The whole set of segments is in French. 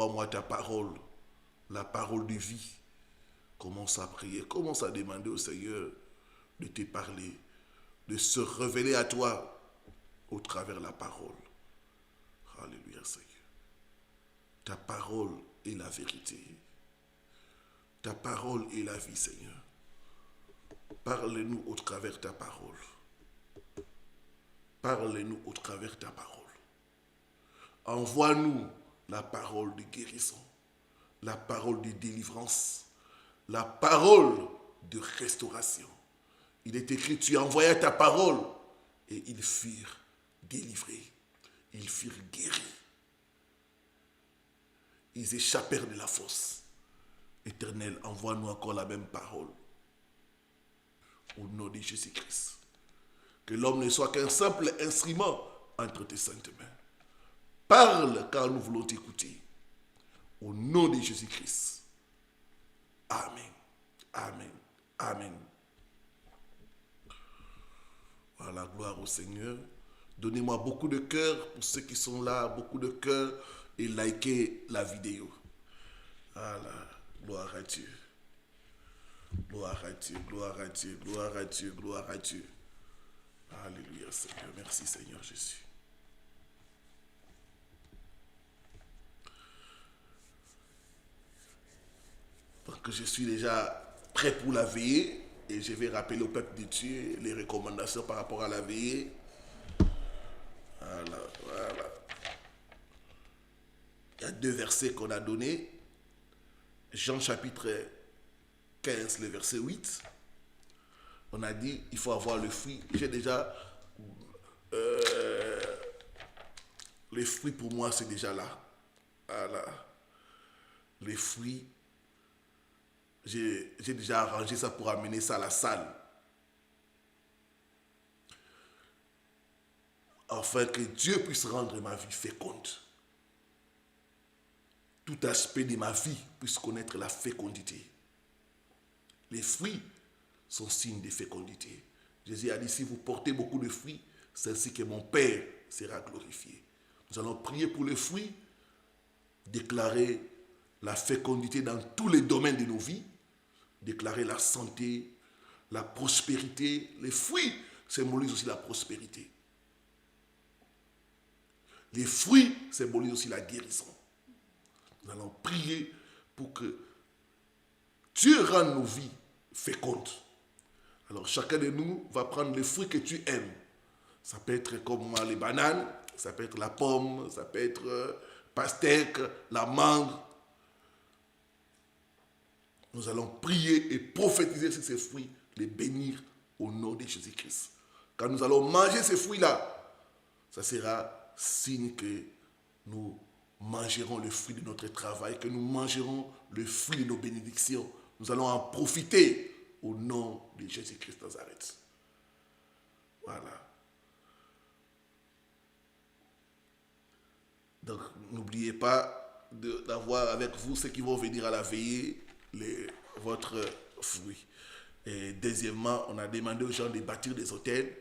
envoie-moi ta parole, la parole de vie. Commence à prier, commence à demander au Seigneur de te parler, de se révéler à toi au travers de la parole. Alléluia, Seigneur. Ta parole est la vérité. Ta parole est la vie, Seigneur. Parle-nous au travers de ta parole. Parle-nous au travers de ta parole. Envoie-nous la parole de guérison, la parole de délivrance, la parole de restauration. Il est écrit, tu envoyais ta parole et ils furent délivrés. Ils furent guéris. Ils échappèrent de la fosse. Éternel, envoie-nous encore la même parole. Au nom de Jésus-Christ. Que l'homme ne soit qu'un simple instrument entre tes saintes mains. Parle car nous voulons t'écouter. Au nom de Jésus-Christ. Amen. Amen. Amen. Voilà, gloire au Seigneur. Donnez-moi beaucoup de cœur pour ceux qui sont là, beaucoup de cœur et likez la vidéo. Voilà, gloire à Dieu. Gloire à Dieu, gloire à Dieu, gloire à Dieu, gloire à Dieu. Alléluia, Seigneur. Merci, Seigneur Jésus. Donc, je suis déjà prêt pour la veillée et je vais rappeler au peuple de Dieu les recommandations par rapport à la veillée. Voilà, voilà. Il y a 2 versets qu'on a donnés. Jean chapitre 15, le verset 8. On a dit, il faut avoir le fruit. J'ai déjà... les fruits pour moi, c'est déjà là. Voilà. Les fruits, j'ai déjà arrangé ça pour amener ça à la salle. Afin que Dieu puisse rendre ma vie féconde. Tout aspect de ma vie puisse connaître la fécondité. Les fruits sont signes de fécondité. Jésus a dit, si vous portez beaucoup de fruits, c'est ainsi que mon Père sera glorifié. Nous allons prier pour les fruits, déclarer la fécondité dans tous les domaines de nos vies, déclarer la santé, la prospérité. Les fruits symbolisent aussi la prospérité. Les fruits symbolisent aussi la guérison. Nous allons prier pour que Dieu rende nos vies fécondes. Alors chacun de nous va prendre les fruits que tu aimes. Ça peut être comme moi les bananes, ça peut être la pomme, ça peut être pastèque, la mangue. Nous allons prier et prophétiser sur ces fruits, les bénir au nom de Jésus-Christ. Quand nous allons manger ces fruits-là, ça sera signe que nous mangerons le fruit de notre travail, que nous mangerons le fruit de nos bénédictions. Nous allons en profiter au nom de Jésus-Christ de Nazareth. Voilà. Donc, n'oubliez pas d'avoir avec vous ceux qui vont venir à la veillée, votre fruit. Et deuxièmement, on a demandé aux gens de bâtir des autels,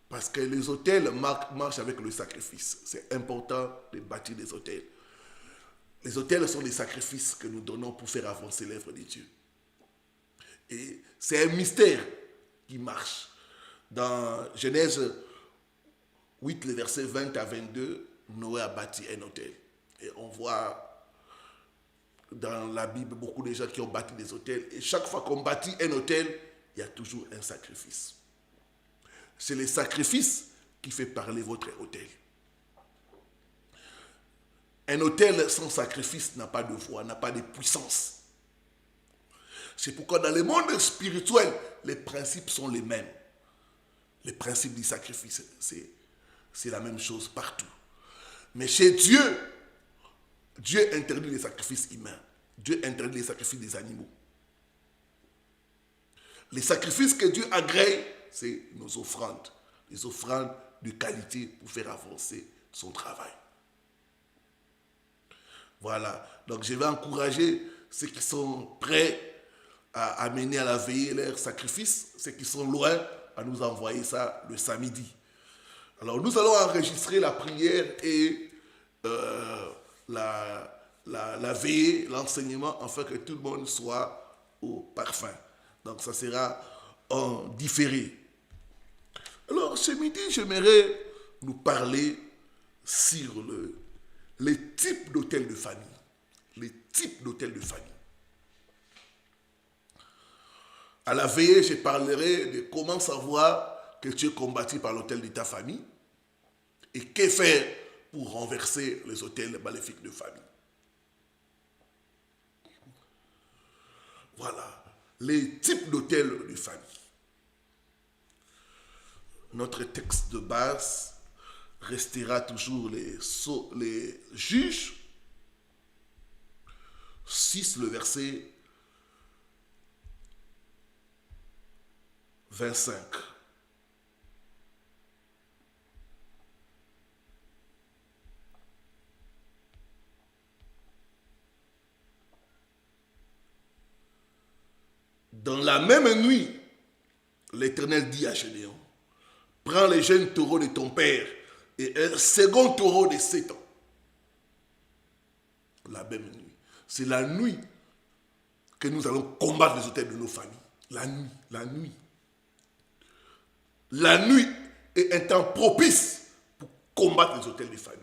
parce que les autels marchent avec le sacrifice. C'est important de bâtir des autels. Les autels sont des sacrifices que nous donnons pour faire avancer l'œuvre de Dieu. Et c'est un mystère qui marche. Dans Genèse 8, le verset 20 à 22, Noé a bâti un autel. Et on voit dans la Bible beaucoup de gens qui ont bâti des autels. Et chaque fois qu'on bâtit un autel, il y a toujours un sacrifice. C'est le sacrifice qui fait parler votre autel. Un autel sans sacrifice n'a pas de voix, n'a pas de puissance. C'est pourquoi dans le monde spirituel, les principes sont les mêmes. Les principes du sacrifice, c'est la même chose partout. Mais chez Dieu, Dieu interdit les sacrifices humains. Dieu interdit les sacrifices des animaux. Les sacrifices que Dieu agrée, c'est nos offrandes. Les offrandes de qualité pour faire avancer son travail. Voilà. Donc je vais encourager ceux qui sont prêts à amener à la veillée leurs sacrifices, ceux qui sont loin, à nous envoyer ça le samedi. Alors nous allons enregistrer la prière et la veillée, l'enseignement, afin que tout le monde soit au parfum. Donc ça sera en différé. Alors ce midi, j'aimerais nous parler sur les types d'hôtels de famille. Les types d'hôtels de famille. À la veillée, je parlerai de comment savoir que tu es combattu par l'hôtel de ta famille et que faire pour renverser les hôtels maléfiques de famille. Voilà, les types d'hôtels de famille. Notre texte de base restera toujours les Juges 6, le verset 25. Dans la même nuit, l'Éternel dit à Gédéon, prends les jeunes taureaux de ton père et un second taureau de 7 ans. La même nuit. C'est la nuit que nous allons combattre les hôtels de nos familles. La nuit, la nuit. La nuit est un temps propice pour combattre les hôtels des familles.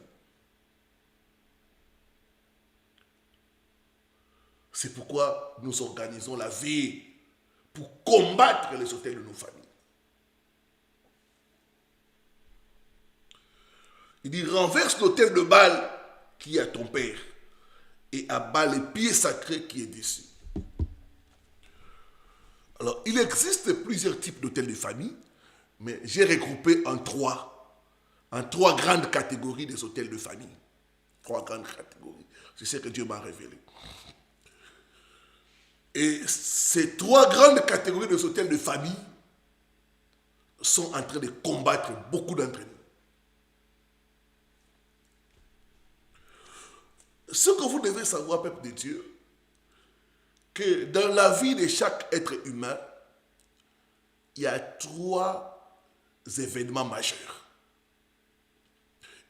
C'est pourquoi nous organisons la veille pour combattre les hôtels de nos familles. Il dit, renverse l'autel de Baal qui est à ton père et abat les pieds sacrés qui est dessus. Alors, il existe plusieurs types d'hôtels de famille, mais j'ai regroupé en trois grandes catégories des hôtels de famille. 3 grandes catégories. C'est ce que Dieu m'a révélé. Et ces 3 grandes catégories des hôtels de famille sont en train de combattre beaucoup d'entre nous. Ce que vous devez savoir, peuple de Dieu, que dans la vie de chaque être humain, il y a 3 événements majeurs.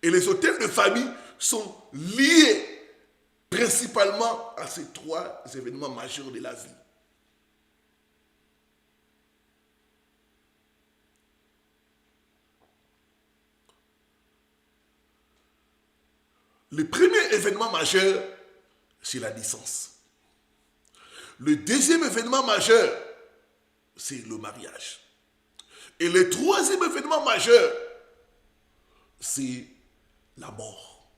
Et les hôtels de famille sont liés principalement à ces 3 événements majeurs de la vie. Le premier événement majeur, c'est la naissance. Le deuxième événement majeur, c'est le mariage. Et le troisième événement majeur, c'est la mort.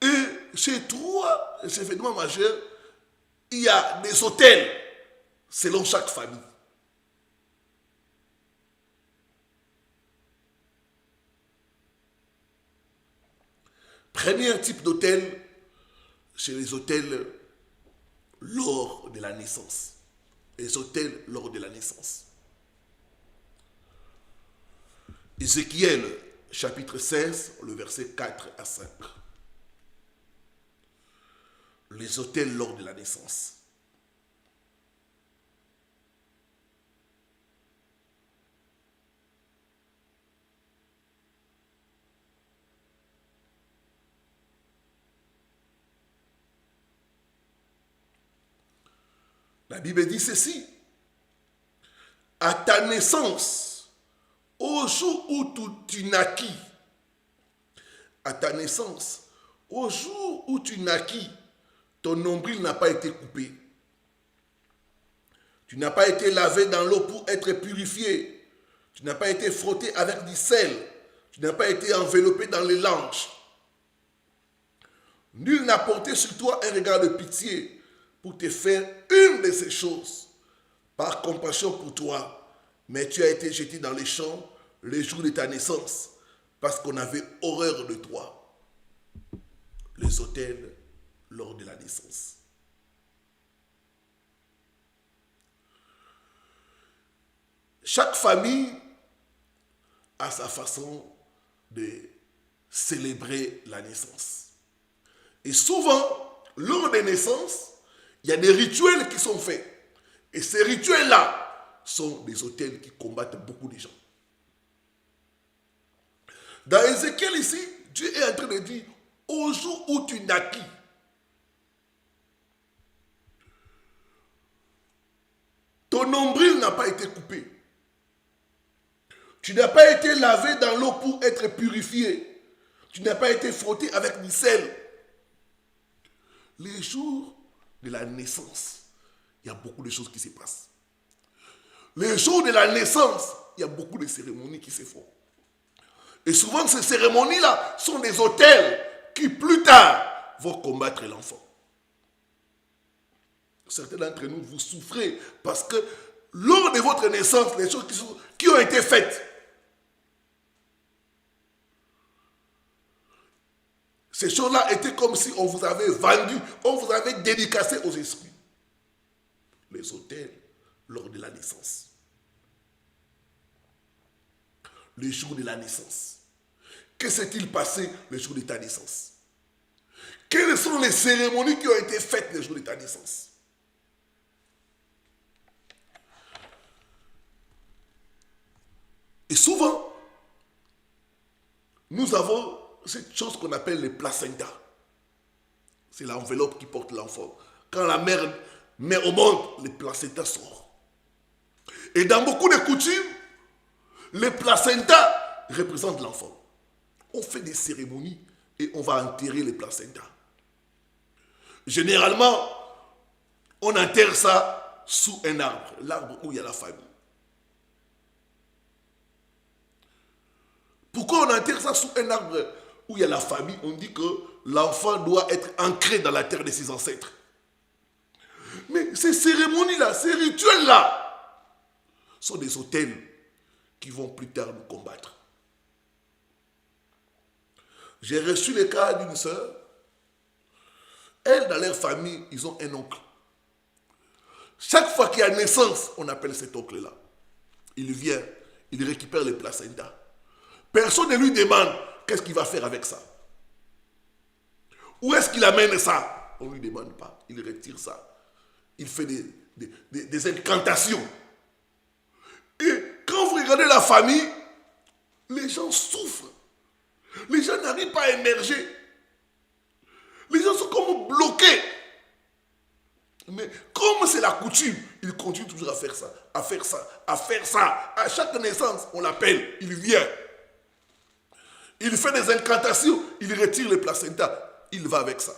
Et ces 3 événements majeurs, il y a des hôtels selon chaque famille. Premier type d'hôtel, c'est les hôtels lors de la naissance. Les hôtels lors de la naissance. Ézéchiel, chapitre 16, le verset 4 à 5. Les hôtels lors de la naissance. La Bible dit ceci. À ta naissance, au jour où tu naquis, à ta naissance, au jour où tu naquis, ton nombril n'a pas été coupé. Tu n'as pas été lavé dans l'eau pour être purifié. Tu n'as pas été frotté avec du sel. Tu n'as pas été enveloppé dans les langes. Nul n'a porté sur toi un regard de pitié pour te faire une de ces choses, par compassion pour toi, mais tu as été jeté dans les champs le jour de ta naissance, parce qu'on avait horreur de toi. Les hôtels lors de la naissance. Chaque famille a sa façon de célébrer la naissance. Et souvent, lors des naissances, il y a des rituels qui sont faits. Et ces rituels-là sont des hôtels qui combattent beaucoup de gens. Dans Ézéchiel ici, Dieu est en train de dire, au jour où tu naquis, ton nombril n'a pas été coupé. Tu n'as pas été lavé dans l'eau pour être purifié. Tu n'as pas été frotté avec du sel. Les jours de la naissance, il y a beaucoup de choses qui se passent. Les jours de la naissance, il y a beaucoup de cérémonies qui se font. Et souvent, ces cérémonies-là sont des autels qui, plus tard, vont combattre l'enfant. Certains d'entre nous, vous souffrez parce que lors de votre naissance, les choses qui ont été faites, ces choses-là étaient comme si on vous avait vendu, on vous avait dédicacé aux esprits. Les autels lors de la naissance. Le jour de la naissance. Que s'est-il passé le jour de ta naissance? Quelles sont les cérémonies qui ont été faites le jour de ta naissance? Et souvent, nous avons cette chose qu'on appelle les placentas. C'est l'enveloppe qui porte l'enfant. Quand la mère met au monde, les placentas sortent. Et dans beaucoup de coutumes, les placentas représentent l'enfant. On fait des cérémonies et on va enterrer les placentas. Généralement, on enterre ça sous un arbre, l'arbre où il y a la famille. Pourquoi on enterre ça sous un arbre où il y a la famille? On dit que l'enfant doit être ancré dans la terre de ses ancêtres. Mais ces cérémonies-là, ces rituels-là, sont des autels qui vont plus tard nous combattre. J'ai reçu le cas d'une sœur. Elle, dans leur famille, ils ont un oncle. Chaque fois qu'il y a naissance, on appelle cet oncle-là. Il vient, il récupère les placentas. Personne ne lui demande qu'est-ce qu'il va faire avec ça. Où est-ce qu'il amène ça? On ne lui demande pas. Il retire ça. Il fait des incantations. Et quand vous regardez la famille, les gens souffrent. Les gens n'arrivent pas à émerger. Les gens sont comme bloqués. Mais comme c'est la coutume, ils continuent toujours à faire ça, à faire ça, à faire ça. À chaque naissance, on l'appelle, il vient. Il fait des incantations, il retire les placentas, il va avec ça.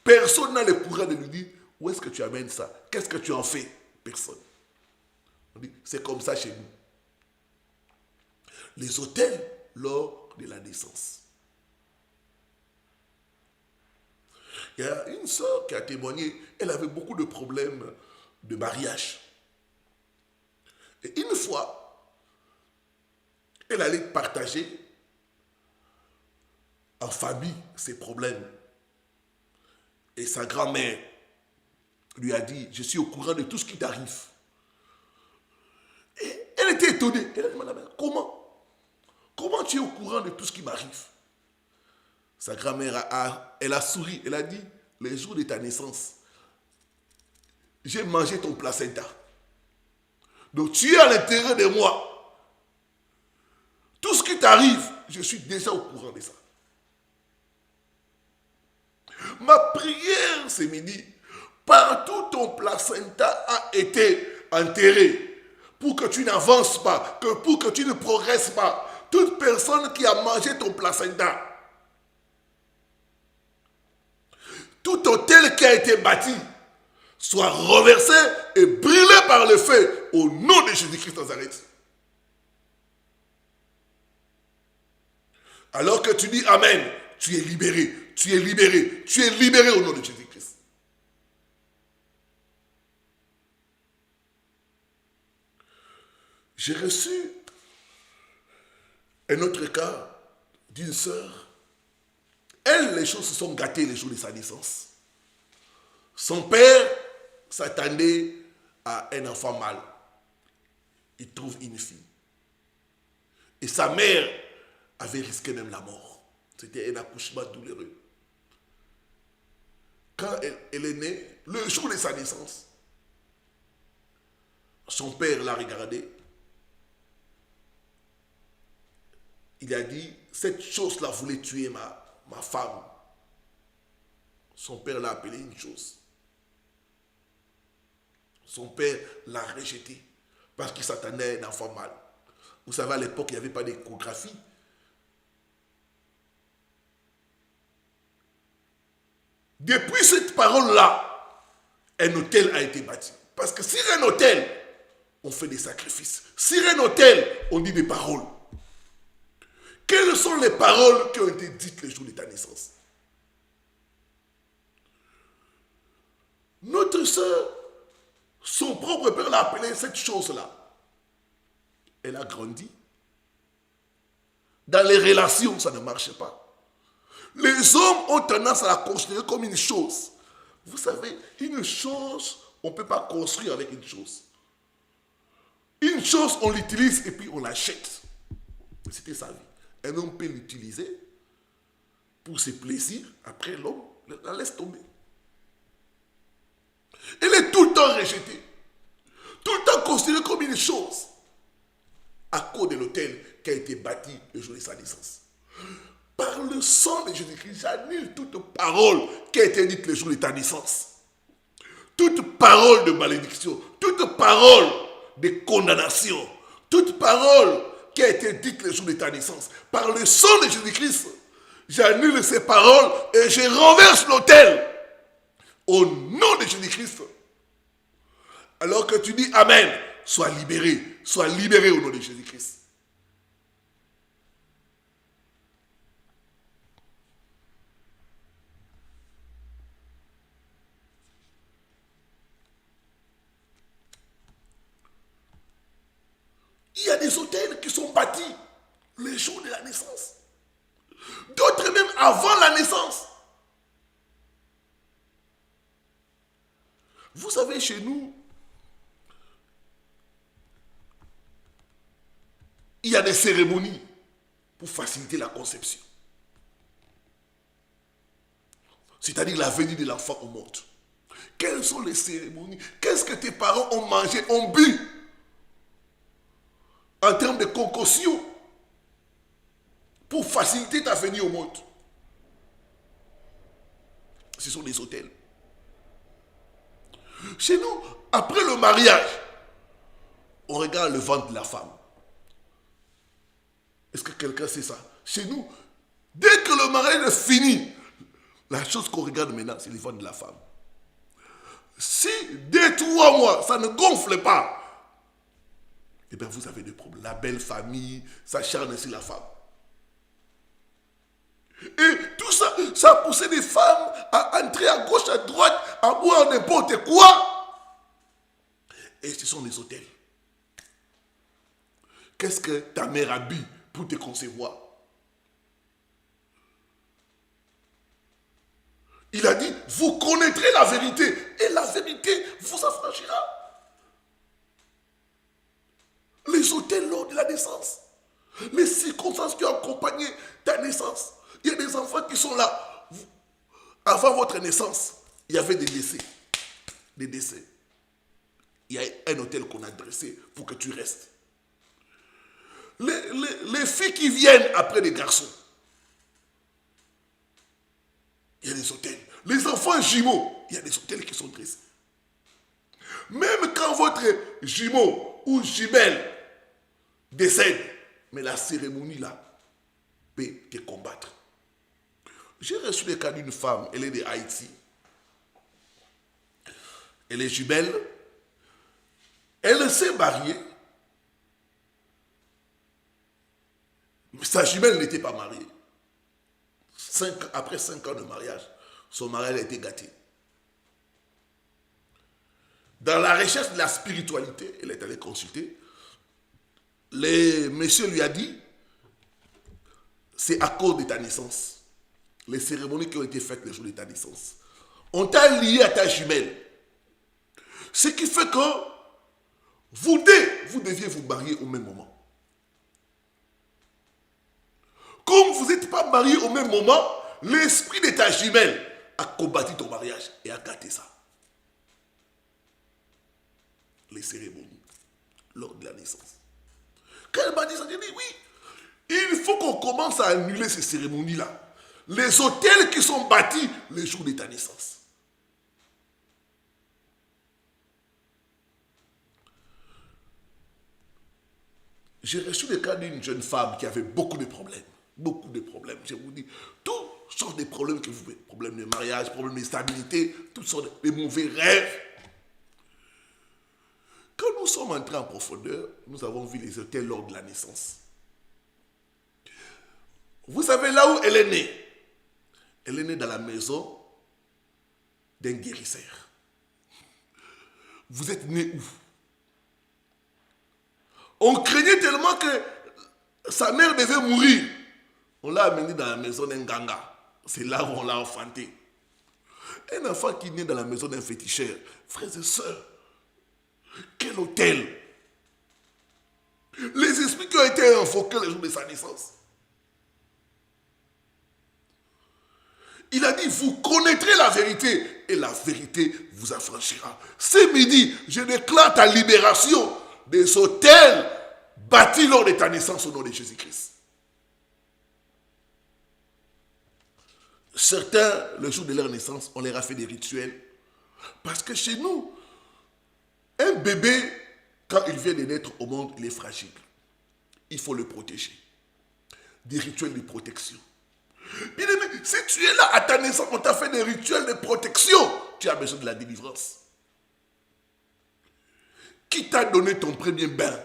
Personne n'a le courage de lui dire, où est-ce que tu amènes ça? Qu'est-ce que tu en fais? Personne. On dit, c'est comme ça chez nous. Les autels lors de la naissance. Il y a une sœur qui a témoigné, elle avait beaucoup de problèmes de mariage. Et une fois, elle allait partager en famille ses problèmes. Et sa grand-mère lui a dit, je suis au courant de tout ce qui t'arrive. Et elle était étonnée. Elle a demandé, comment tu es au courant de tout ce qui m'arrive? Sa grand-mère, elle a souri. Elle a dit, les jours de ta naissance, j'ai mangé ton placenta. Donc tu es à l'intérieur de moi. Tout ce qui t'arrive, je suis déjà au courant de ça. Ma prière ce midi, partout ton placenta a été enterré, pour que tu n'avances pas, pour que tu ne progresses pas. Toute personne qui a mangé ton placenta, tout hôtel qui a été bâti, soit renversé et brûlé par le feu au nom de Jésus-Christ Nazareth. Alors que tu dis Amen, tu es libéré, tu es libéré, tu es libéré au nom de Jésus-Christ. J'ai reçu un autre cas d'une sœur. Elle, les choses se sont gâtées les jours de sa naissance. Son père s'attendait à un enfant mâle. Il trouve une fille. Et sa mère avait risqué même la mort. C'était un accouchement douloureux. Quand elle est née, le jour de sa naissance, son père l'a regardée. il a dit, cette chose-là voulait tuer ma femme. Son père l'a appelé une chose. Son père l'a rejeté parce qu'il s'attendait à un enfant mâle. Vous savez, à l'époque, il n'y avait pas d'échographie. Depuis cette parole-là, un hôtel a été bâti. Parce que sur un hôtel, on fait des sacrifices. Sur un hôtel, on dit des paroles. Quelles sont les paroles qui ont été dites le jour de ta naissance? Notre soeur, son propre père l'a appelé cette chose-là. Elle a grandi. Dans les relations, ça ne marche pas. Les hommes ont tendance à la considérer comme une chose. Vous savez, une chose, on ne peut pas construire avec une chose. Une chose, on l'utilise et puis on l'achète. C'était sa vie. Un homme peut l'utiliser pour ses plaisirs. Après, l'homme la laisse tomber. Elle est tout le temps rejetée. Tout le temps considérée comme une chose. À cause de l'hôtel qui a été bâti le jour de sa naissance. Par le sang de Jésus-Christ, j'annule toute parole qui a été dite le jour de ta naissance. Toute parole de malédiction, toute parole de condamnation, toute parole qui a été dite le jour de ta naissance. Par le sang de Jésus-Christ, j'annule ces paroles et je renverse l'autel. Au nom de Jésus-Christ. Alors que tu dis Amen, sois libéré au nom de Jésus-Christ. Il y a des hôtels qui sont bâtis le jour de la naissance. D'autres même avant la naissance. Vous savez, chez nous, il y a des cérémonies pour faciliter la conception. C'est-à-dire la venue de l'enfant au monde. Quelles sont les cérémonies? Qu'est-ce que tes parents ont mangé, ont bu en termes de concoction pour faciliter ta venue au monde? Ce sont des hôtels. Chez nous, après le mariage, on regarde le ventre de la femme. Est-ce que quelqu'un sait ça? Chez nous, dès que le mariage est fini, la chose qu'on regarde maintenant, c'est le ventre de la femme. Si dès 3 mois, ça ne gonfle pas, eh bien vous avez des problèmes. La belle famille s'acharne sur la femme. Et tout ça, ça a poussé des femmes à entrer à gauche, à droite, à boire n'importe quoi. Et ce sont les hôtels. Qu'est-ce que ta mère a bu pour te concevoir? Il a dit, vous connaîtrez la vérité et la vérité vous affranchira. Les hôtels lors de la naissance, les circonstances qui ont accompagné ta naissance. Il y a des enfants qui sont là. Avant votre naissance, il y avait des décès. Des décès. Il y a un hôtel qu'on a dressé pour que tu restes. Les filles qui viennent après les garçons, il y a des hôtels. Les enfants jumeaux, il y a des hôtels qui sont dressés. Même quand votre jumeau ou jumelle décède, mais la cérémonie là peut te combattre. J'ai reçu le cas d'une femme, elle est de Haïti. Elle est jumelle. Elle s'est mariée. Mais sa jumelle n'était pas mariée. Après 5 ans de mariage, son mariage a été gâté. Dans la recherche de la spiritualité, elle est allée consulter. Le monsieur lui a dit, c'est à cause de ta naissance. Les cérémonies qui ont été faites le jour de ta naissance. On t'a lié à ta jumelle. Ce qui fait que vous deviez vous marier au même moment. Comme vous n'êtes pas mariés au même moment, l'esprit de ta jumelle a combattu ton mariage et a gâté ça. Les cérémonies lors de la naissance. Quand elle m'a dit ça, j'ai dit oui. Il faut qu'on commence à annuler ces cérémonies-là. Les hôtels qui sont bâtis le jour de ta naissance. J'ai reçu le cas d'une jeune femme qui avait beaucoup de problèmes. Beaucoup de problèmes. Je vous dis, toutes sortes de problèmes que vous voulez. Problèmes de mariage, problèmes de stabilité, toutes sortes de mauvais rêves. Quand nous sommes entrés en profondeur, nous avons vu les hôtels lors de la naissance. Vous savez là où elle est née? Elle est née dans la maison d'un guérisseur. Vous êtes né où? On craignait tellement que sa mère devait mourir. On l'a amené dans la maison d'un ganga. C'est là où on l'a enfanté. Un enfant qui naît dans la maison d'un féticheur. Frères et sœurs, quel hôtel! Les esprits qui ont été invoqués le jour de sa naissance. Il a dit, vous connaîtrez la vérité et la vérité vous affranchira. Ce midi, je déclare ta libération des hôtels bâtis lors de ta naissance au nom de Jésus-Christ. Certains, le jour de leur naissance, on leur a fait des rituels. Parce que chez nous, un bébé, quand il vient de naître au monde, il est fragile. Il faut le protéger. Des rituels de protection. Bien aimé, si tu es là à ta naissance, on t'a fait des rituels de protection, tu as besoin de la délivrance. Qui t'a donné ton premier bain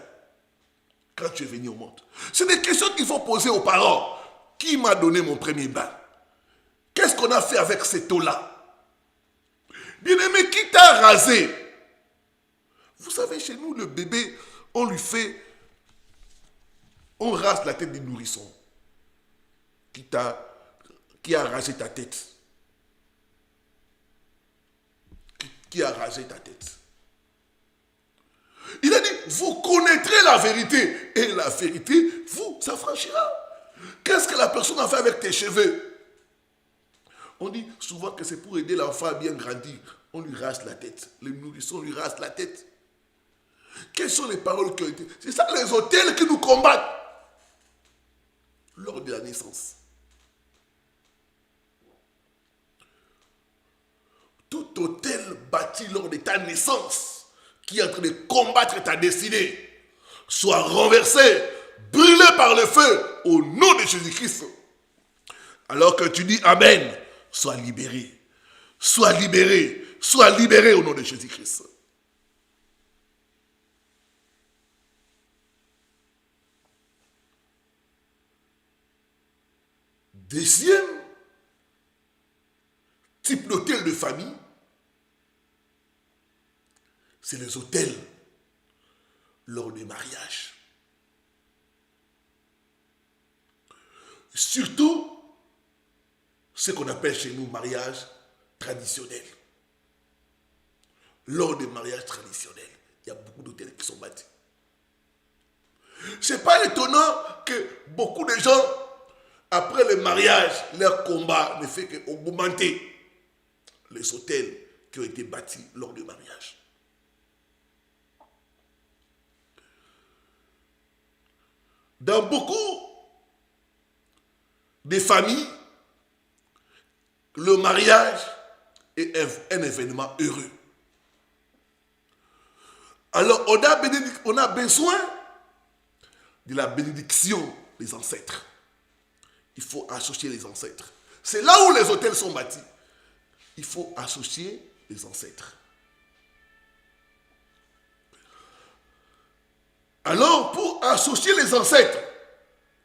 quand tu es venu au monde? C'est des questions qu'il faut poser aux parents. Qui m'a donné mon premier bain? Qu'est-ce qu'on a fait avec cette eau-là? Bien aimé, qui t'a rasé? Vous savez, chez nous, le bébé, on rase la tête des nourrissons. Qui a rasé ta tête? Qui a rasé ta tête? Il a dit, vous connaîtrez la vérité et la vérité vous affranchira. Qu'est-ce que la personne a fait avec tes cheveux? On dit souvent que c'est pour aider l'enfant à bien grandir. On lui rase la tête. Les nourrissons lui rasent la tête. Quelles sont les paroles qui ont été... C'est ça les hôtels qui nous combattent lors de la naissance. Tout hôtel bâti lors de ta naissance qui est en train de combattre ta destinée soit renversé, brûlé par le feu au nom de Jésus-Christ. Alors que tu dis Amen, sois libéré. Sois libéré. Sois libéré au nom de Jésus-Christ. Deuxième type d'hôtel de famille, c'est les hôtels lors des mariages. Surtout, ce qu'on appelle chez nous mariage traditionnel. Lors des mariages traditionnels, il y a beaucoup d'hôtels qui sont bâtis. Ce n'est pas étonnant que beaucoup de gens, après le mariage, leur combat ne fait qu'augmenter les hôtels qui ont été bâtis lors du mariage. Dans beaucoup de familles, le mariage est un événement heureux. Alors, on a besoin de la bénédiction des ancêtres. Il faut associer les ancêtres. C'est là où les hôtels sont bâtis. Il faut associer les ancêtres. Alors, pour associer les ancêtres,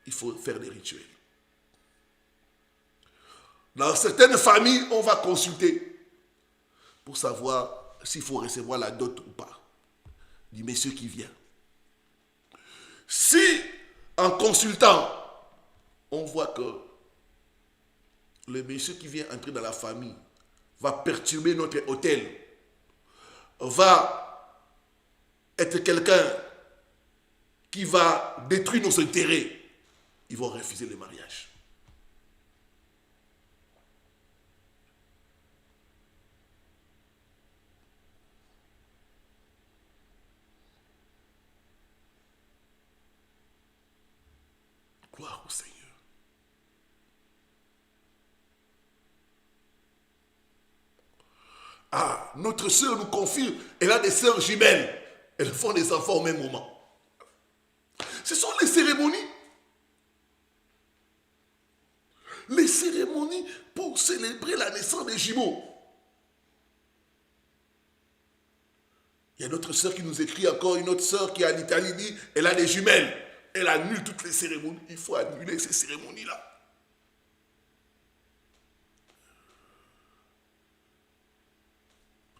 il faut faire des rituels. Dans certaines familles, on va consulter pour savoir s'il faut recevoir la dot ou pas du monsieur qui vient. Si, en consultant, on voit que le monsieur qui vient entrer dans la famille va perturber notre hôtel, va être quelqu'un qui va détruire nos intérêts, ils vont refuser le mariage. Gloire Seigneur. Ah, notre sœur nous confie, elle a des sœurs jumelles. Elles font des enfants au même moment. Ce sont les cérémonies. Les cérémonies pour célébrer la naissance des jumeaux. Il y a notre sœur qui nous écrit encore, une autre sœur qui est en Italie, dit, elle a des jumelles. Elle annule toutes les cérémonies. Il faut annuler ces cérémonies-là.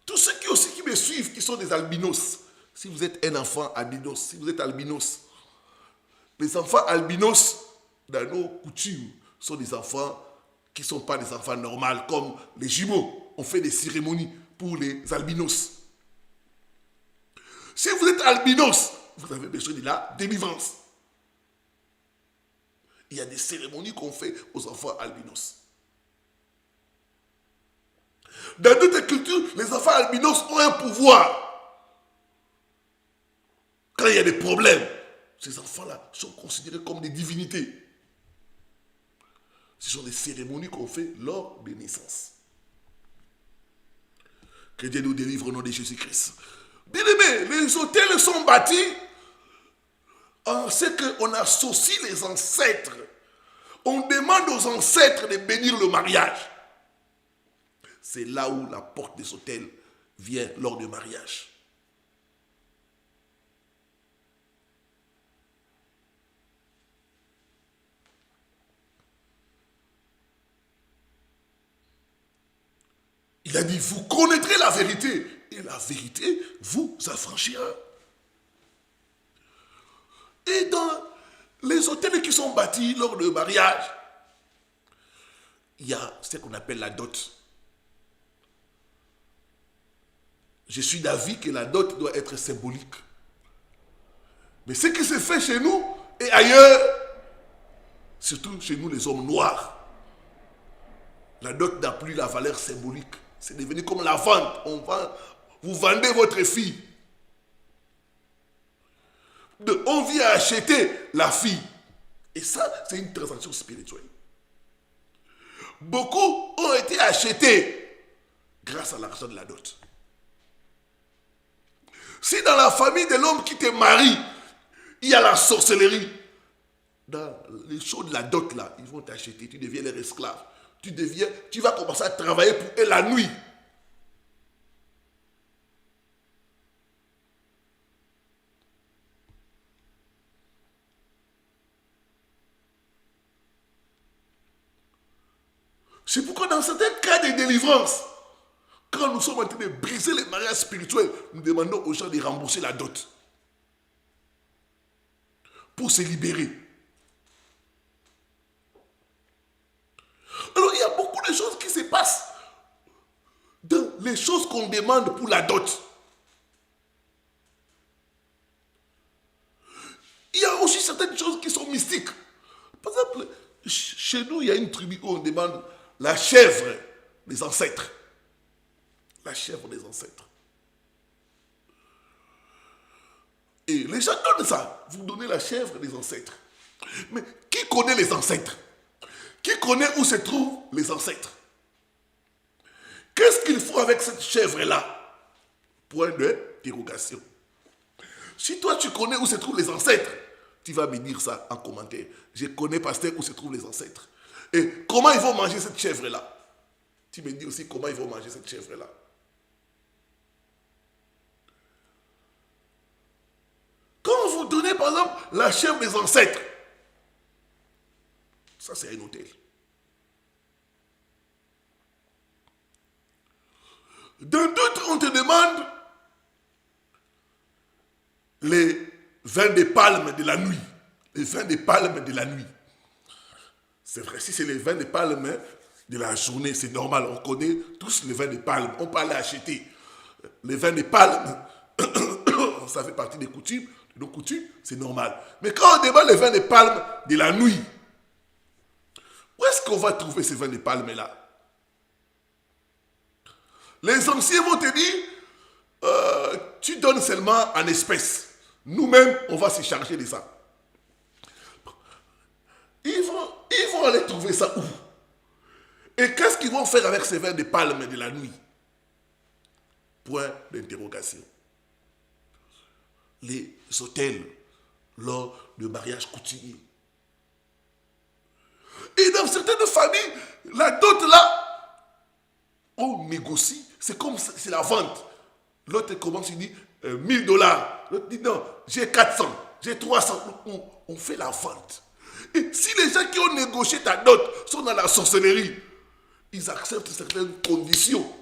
Tous ceux qui aussi qui me suivent, qui sont des albinos, si vous êtes un enfant albinos, si vous êtes albinos, les enfants albinos, dans nos coutumes, sont des enfants qui ne sont pas des enfants normaux, comme les jumeaux. On fait des cérémonies pour les albinos. Si vous êtes albinos, vous avez besoin de la délivrance. Il y a des cérémonies qu'on fait aux enfants albinos. Dans d'autres cultures, les enfants albinos ont un pouvoir. Quand il y a des problèmes, ces enfants-là sont considérés comme des divinités. Ce sont des cérémonies qu'on fait lors des naissances. Que Dieu nous délivre au nom de Jésus-Christ. Bien aimé, les hôtels sont bâtis en ce qu'on associe les ancêtres. On demande aux ancêtres de bénir le mariage. C'est là où la porte des hôtels vient lors du mariage. Il a dit, vous connaîtrez la vérité, et la vérité vous affranchira. Et dans les hôtels qui sont bâtis lors du mariage, il y a ce qu'on appelle la dot. Je suis d'avis que la dot doit être symbolique. Mais ce qui se fait chez nous et ailleurs, surtout chez nous les hommes noirs, la dot n'a plus la valeur symbolique. C'est devenu comme la vente. Vous vendez votre fille. On vient acheter la fille. Et ça, c'est une transaction spirituelle. Beaucoup ont été achetés grâce à l'argent de la dot. Si dans la famille de l'homme qui te marie, il y a la sorcellerie, dans les choses de la dot là, ils vont t'acheter, tu deviens leur esclave. Tu vas commencer à travailler pour eux la nuit. C'est pourquoi dans certains cas de délivrance, quand nous sommes en train de briser les mariages spirituels, nous demandons aux gens de rembourser la dot pour se libérer. Alors il y a beaucoup de choses qui se passent dans les choses qu'on demande pour la dot. Il y a aussi certaines choses qui sont mystiques. Par exemple, chez nous, il y a une tribu où on demande la chèvre des ancêtres. La chèvre des ancêtres. Et les gens donnent ça. Vous donnez la chèvre des ancêtres. Mais qui connaît les ancêtres? Qui connaît où se trouvent les ancêtres? Qu'est-ce qu'il faut avec cette chèvre-là? Point d'interrogation. Si toi tu connais où se trouvent les ancêtres, tu vas me dire ça en commentaire. Je connais, pasteur, où se trouvent les ancêtres. Et comment ils vont manger cette chèvre-là? Tu me dis aussi comment ils vont manger cette chèvre-là. Quand vous donnez par exemple la chèvre des ancêtres, ça c'est un hôtel. Dans d'autres, on te demande les vins de palme de la nuit. Les vins de palme de la nuit. C'est vrai, si c'est les vins de palme de la journée, c'est normal. On connaît tous les vins de palme. On peut aller acheter les vins de palme. Ça fait partie des coutumes. De nos coutumes, c'est normal. Mais quand on demande les vins de palme de la nuit, où est-ce qu'on va trouver ces vins de palme-là? Les anciens vont te dire, tu donnes seulement en espèces. Nous-mêmes, on va se charger de ça. Ils aller trouver ça où? Et qu'est-ce qu'ils vont faire avec ces vins de palme de la nuit? Point d'interrogation. Les hôtels lors de mariages coutumiers. Et dans certaines familles, la dot là, on négocie, c'est comme c'est la vente. L'autre commence, il dit $1000. L'autre dit non, j'ai 400, j'ai 300. On fait la vente. Et si les gens qui ont négocié ta dot sont dans la sorcellerie, ils acceptent certaines conditions.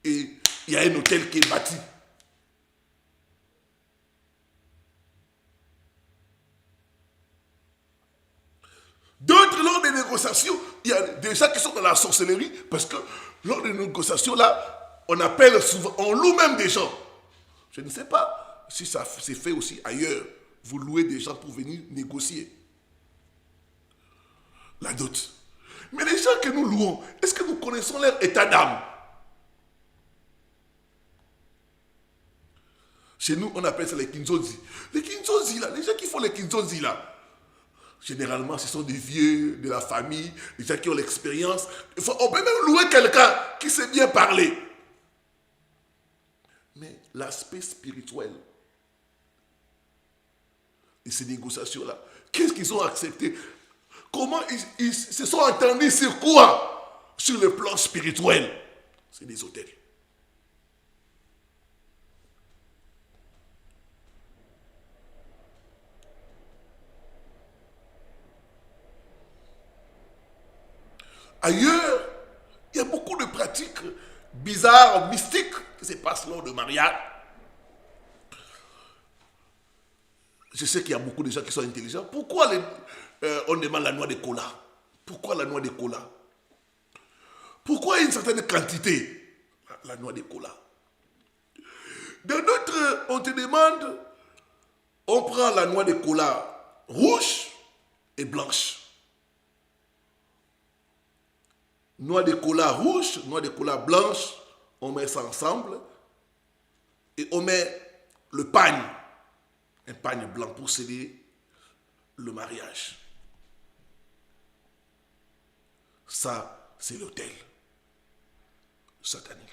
Et il y a un hôtel qui est bâti. D'autres, lors des négociations, il y a des gens qui sont dans la sorcellerie, parce que lors des négociations, là, on appelle souvent, on loue même des gens. Je ne sais pas si ça s'est fait aussi ailleurs. Vous louez des gens pour venir négocier la dot. Mais les gens que nous louons, est-ce que nous connaissons leur état d'âme? Chez nous, on appelle ça les kinzozi. Les kinzozi, là, les gens qui font les kinzozi, là, généralement, ce sont des vieux de la famille, des gens qui ont l'expérience. On peut même louer quelqu'un qui sait bien parler. Mais l'aspect spirituel de ces négociations-là, qu'est-ce qu'ils ont accepté? Comment ils se sont entendus sur quoi? Sur le plan spirituel. C'est des hôtels. Ailleurs, il y a beaucoup de pratiques bizarres, mystiques qui se passent lors de mariage. Je sais qu'il y a beaucoup de gens qui sont intelligents. Pourquoi on demande la noix de cola? Pourquoi la noix de cola? Pourquoi une certaine quantité? La noix de cola. Dans d'autres, on te demande, on prend la noix de cola rouge et blanche. Noix de cola rouge, noix de cola blanche, on met ça ensemble et on met le pagne, un pagne blanc pour sceller le mariage. Ça, c'est l'autel satanique.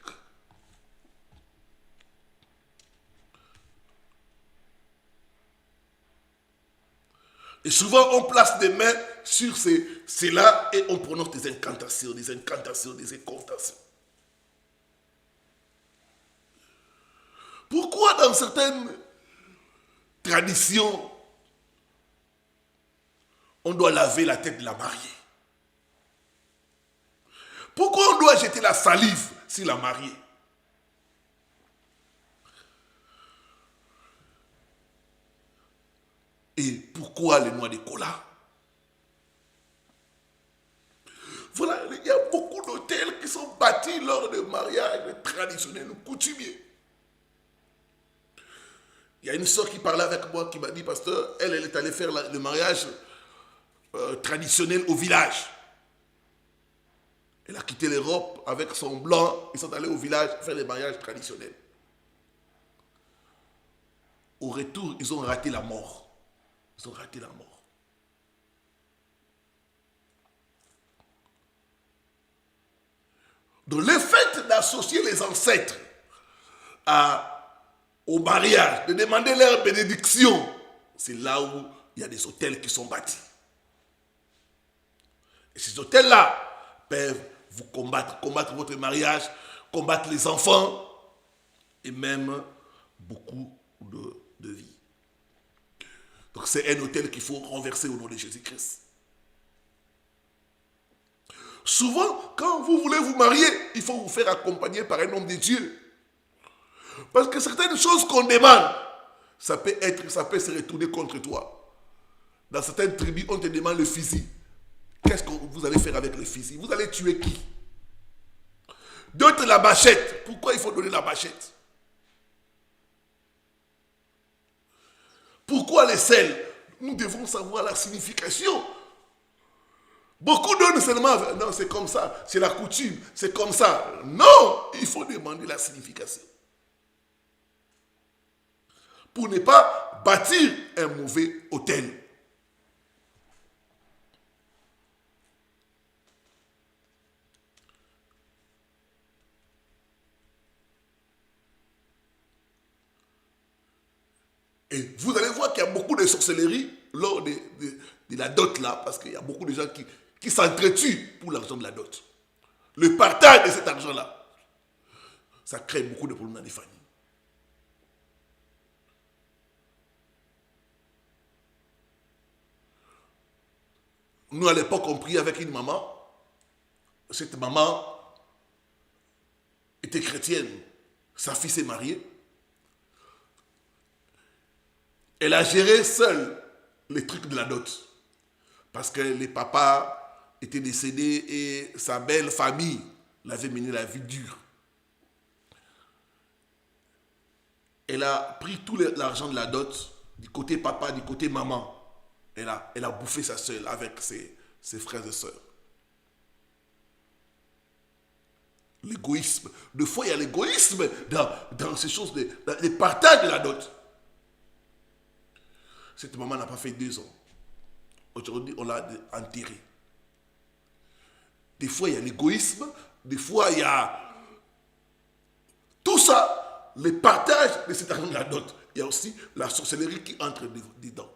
Et souvent, on place des mains sur c'est là et on prononce des incantations, des incantations, des incantations. Pourquoi dans certaines traditions, on doit laver la tête de la mariée? Pourquoi on doit jeter la salive sur la mariée? Et pourquoi les noix de cola? Voilà, il y a beaucoup d'hôtels qui sont bâtis lors de mariages traditionnels ou coutumiers. Il y a une soeur qui parlait avec moi qui m'a dit, pasteur, elle est allée faire le mariage traditionnel au village. Elle a quitté l'Europe avec son blanc, ils sont allés au village faire les mariages traditionnels. Au retour, ils ont raté la mort. Ils ont raté la mort. Donc le fait d'associer les ancêtres au mariage, de demander leur bénédiction, c'est là où il y a des hôtels qui sont bâtis. Et ces hôtels-là peuvent vous combattre votre mariage, combattre les enfants et même beaucoup de vies. Donc c'est un hôtel qu'il faut renverser au nom de Jésus-Christ. Souvent, quand vous voulez vous marier, il faut vous faire accompagner par un homme de Dieu. Parce que certaines choses qu'on demande, ça peut se retourner contre toi. Dans certaines tribus, on te demande le fusil. Qu'est-ce que vous allez faire avec le fusil? Vous allez tuer qui? D'autres, la machette. Pourquoi il faut donner la machette? Pourquoi les sels? Nous devons savoir la signification. Beaucoup donnent seulement, non, c'est comme ça, c'est la coutume, c'est comme ça. Non, il faut demander la signification. Pour ne pas bâtir un mauvais hôtel. Et vous allez voir qu'il y a beaucoup de sorcellerie lors de la dot là, parce qu'il y a beaucoup de gens qui s'entretuent pour l'argent de la dot. Le partage de cet argent-là, ça crée beaucoup de problèmes dans les familles. Nous, à l'époque, on priait avec une maman. Cette maman était chrétienne. Sa fille s'est mariée. Elle a géré seule les trucs de la dot. Parce que les papas étaient décédés et sa belle famille l'avait mené la vie dure. Elle a pris tout l'argent de la dot, du côté papa, du côté maman. Elle a bouffé ça seule avec ses frères et sœurs. L'égoïsme. Des fois, il y a l'égoïsme dans ces choses, dans les partages de la dot. Cette maman n'a pas fait 2 ans. Aujourd'hui, on l'a enterrée. Des fois, il y a l'égoïsme. Des fois, il y a tout ça, les partages de cet argent de la dot. Il y a aussi la sorcellerie qui entre dedans.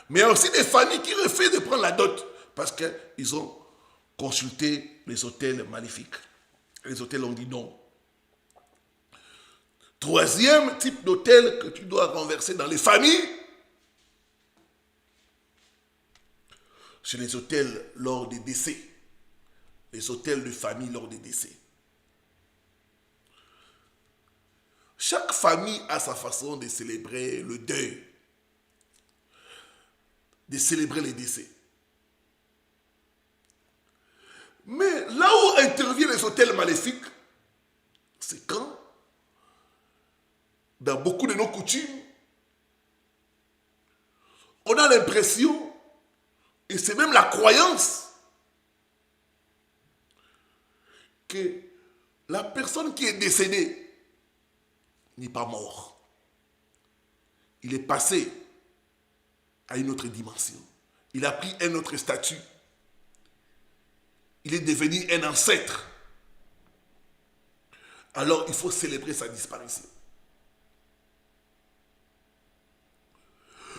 Mais il y a aussi des familles qui refusent de prendre la dot parce qu'ils ont consulté les hôtels maléfiques. Les hôtels ont dit non. 3e type d'hôtel que tu dois renverser dans les familles, c'est les hôtels lors des décès. Les hôtels de famille lors des décès. Chaque famille a sa façon de célébrer le deuil, de célébrer les décès. Mais là où interviennent les hôtels maléfiques, c'est quand, dans beaucoup de nos coutumes, on a l'impression, et c'est même la croyance, que la personne qui est décédée n'est pas mort. Il est passé à une autre dimension. Il a pris un autre statut. Il est devenu un ancêtre. Alors il faut célébrer sa disparition.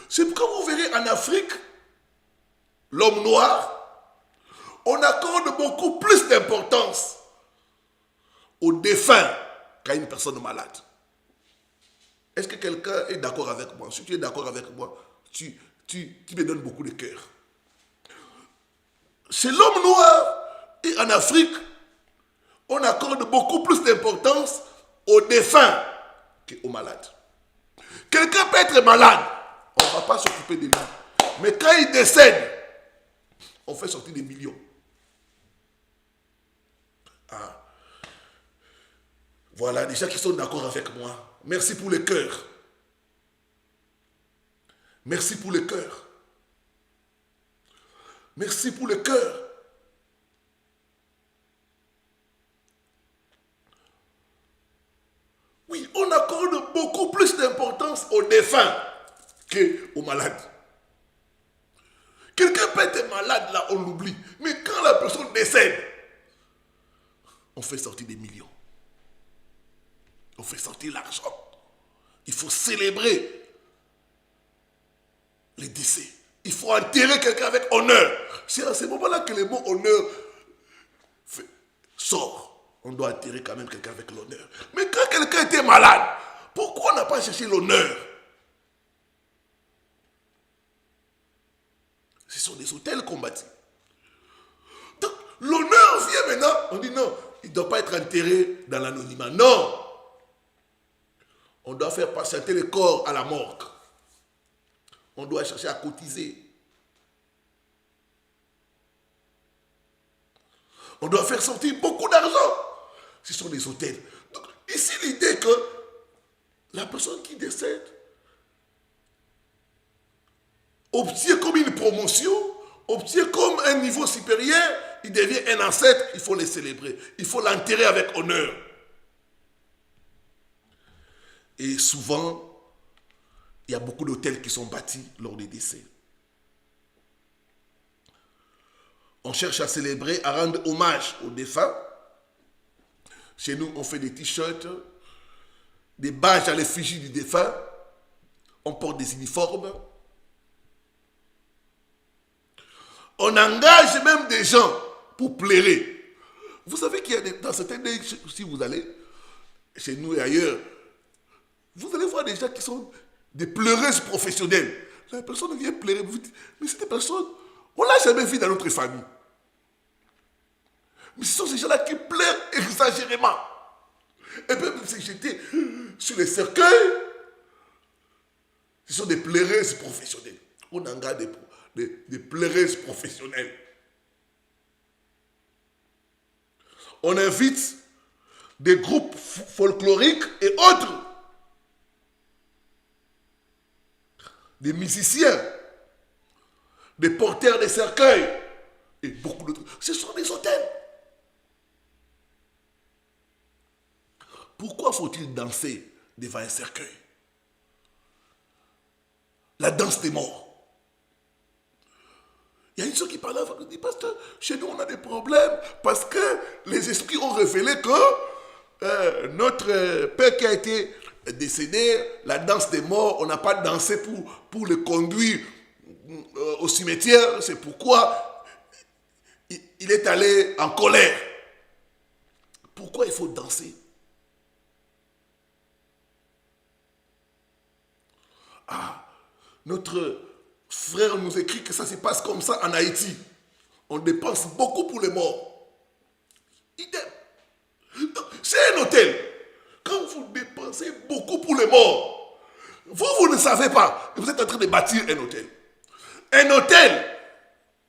C'est pourquoi vous verrez en Afrique, l'homme noir, on accorde beaucoup plus d'importance aux défunts qu'à une personne malade. Est-ce que quelqu'un est d'accord avec moi? Si tu es d'accord avec moi, tu me donnes beaucoup de cœur. Chez l'homme noir et en Afrique, on accorde beaucoup plus d'importance aux défunts qu'aux malades. Quelqu'un peut être malade, on ne va pas s'occuper de lui. Mais quand il décède, on fait sortir des millions. Ah. Voilà, des gens qui sont d'accord avec moi. Merci pour le cœur. Merci pour le cœur. Merci pour le cœur. Oui, on accorde beaucoup plus d'importance aux défunts qu'aux malades. Quelqu'un peut être malade, là, on l'oublie. Mais quand la personne décède, on fait sortir des millions. On fait sortir l'argent. Il faut célébrer les décès. Il faut enterrer quelqu'un avec honneur. C'est à ce moment-là que le mot honneur sort. On doit enterrer quand même quelqu'un avec l'honneur. Mais quand quelqu'un était malade, pourquoi on n'a pas cherché l'honneur? Ce sont des hôtels qu'on bâtit. Donc, l'honneur vient maintenant. On dit non, il ne doit pas être enterré dans l'anonymat. Non. On doit faire patienter le corps à la morgue. On doit chercher à cotiser. On doit faire sortir beaucoup d'argent. Ce sont des hôtels. Donc, ici, l'idée que la personne qui décède obtient comme une promotion, obtient comme un niveau supérieur, il devient un ancêtre, il faut le célébrer. Il faut l'enterrer avec honneur. Et souvent, il y a beaucoup d'hôtels qui sont bâtis lors des décès. On cherche à célébrer, à rendre hommage aux défunts. Chez nous, on fait des t-shirts des badges à l'effigie du défunt, on porte des uniformes. On engage même des gens pour plairer. Vous savez qu'il y a dans certains pays, si vous allez chez nous et ailleurs, vous allez voir des gens qui sont des pleureuses professionnelles. La personne vient pleurer, vous dites, mais cette personne, on ne l'a jamais vu dans notre famille. Mais ce sont ces gens-là qui pleurent exagérément. Et puis, se jeter sur les cercueils. Ce sont des pleureuses professionnelles. On engage des pleureuses professionnelles. On invite des groupes folkloriques et autres. Des musiciens, des porteurs de cercueils et beaucoup d'autres. Ce sont des hôtels. Pourquoi faut-il danser devant un cercueil? La danse des morts. Il y a une soeur qui parlait avant, qui dit, pasteur, chez nous on a des problèmes parce que les esprits ont révélé que notre père qui a été décédé, la danse des morts, on n'a pas dansé pour le conduire au cimetière. C'est pourquoi il est allé en colère. Pourquoi il faut danser? Ah, notre frère nous écrit que ça se passe comme ça en Haïti. On dépense beaucoup pour les morts. Idem. C'est un hôtel. Quand vous dépensez beaucoup pour les morts, vous ne savez pas. Vous êtes en train de bâtir un hôtel. Un hôtel,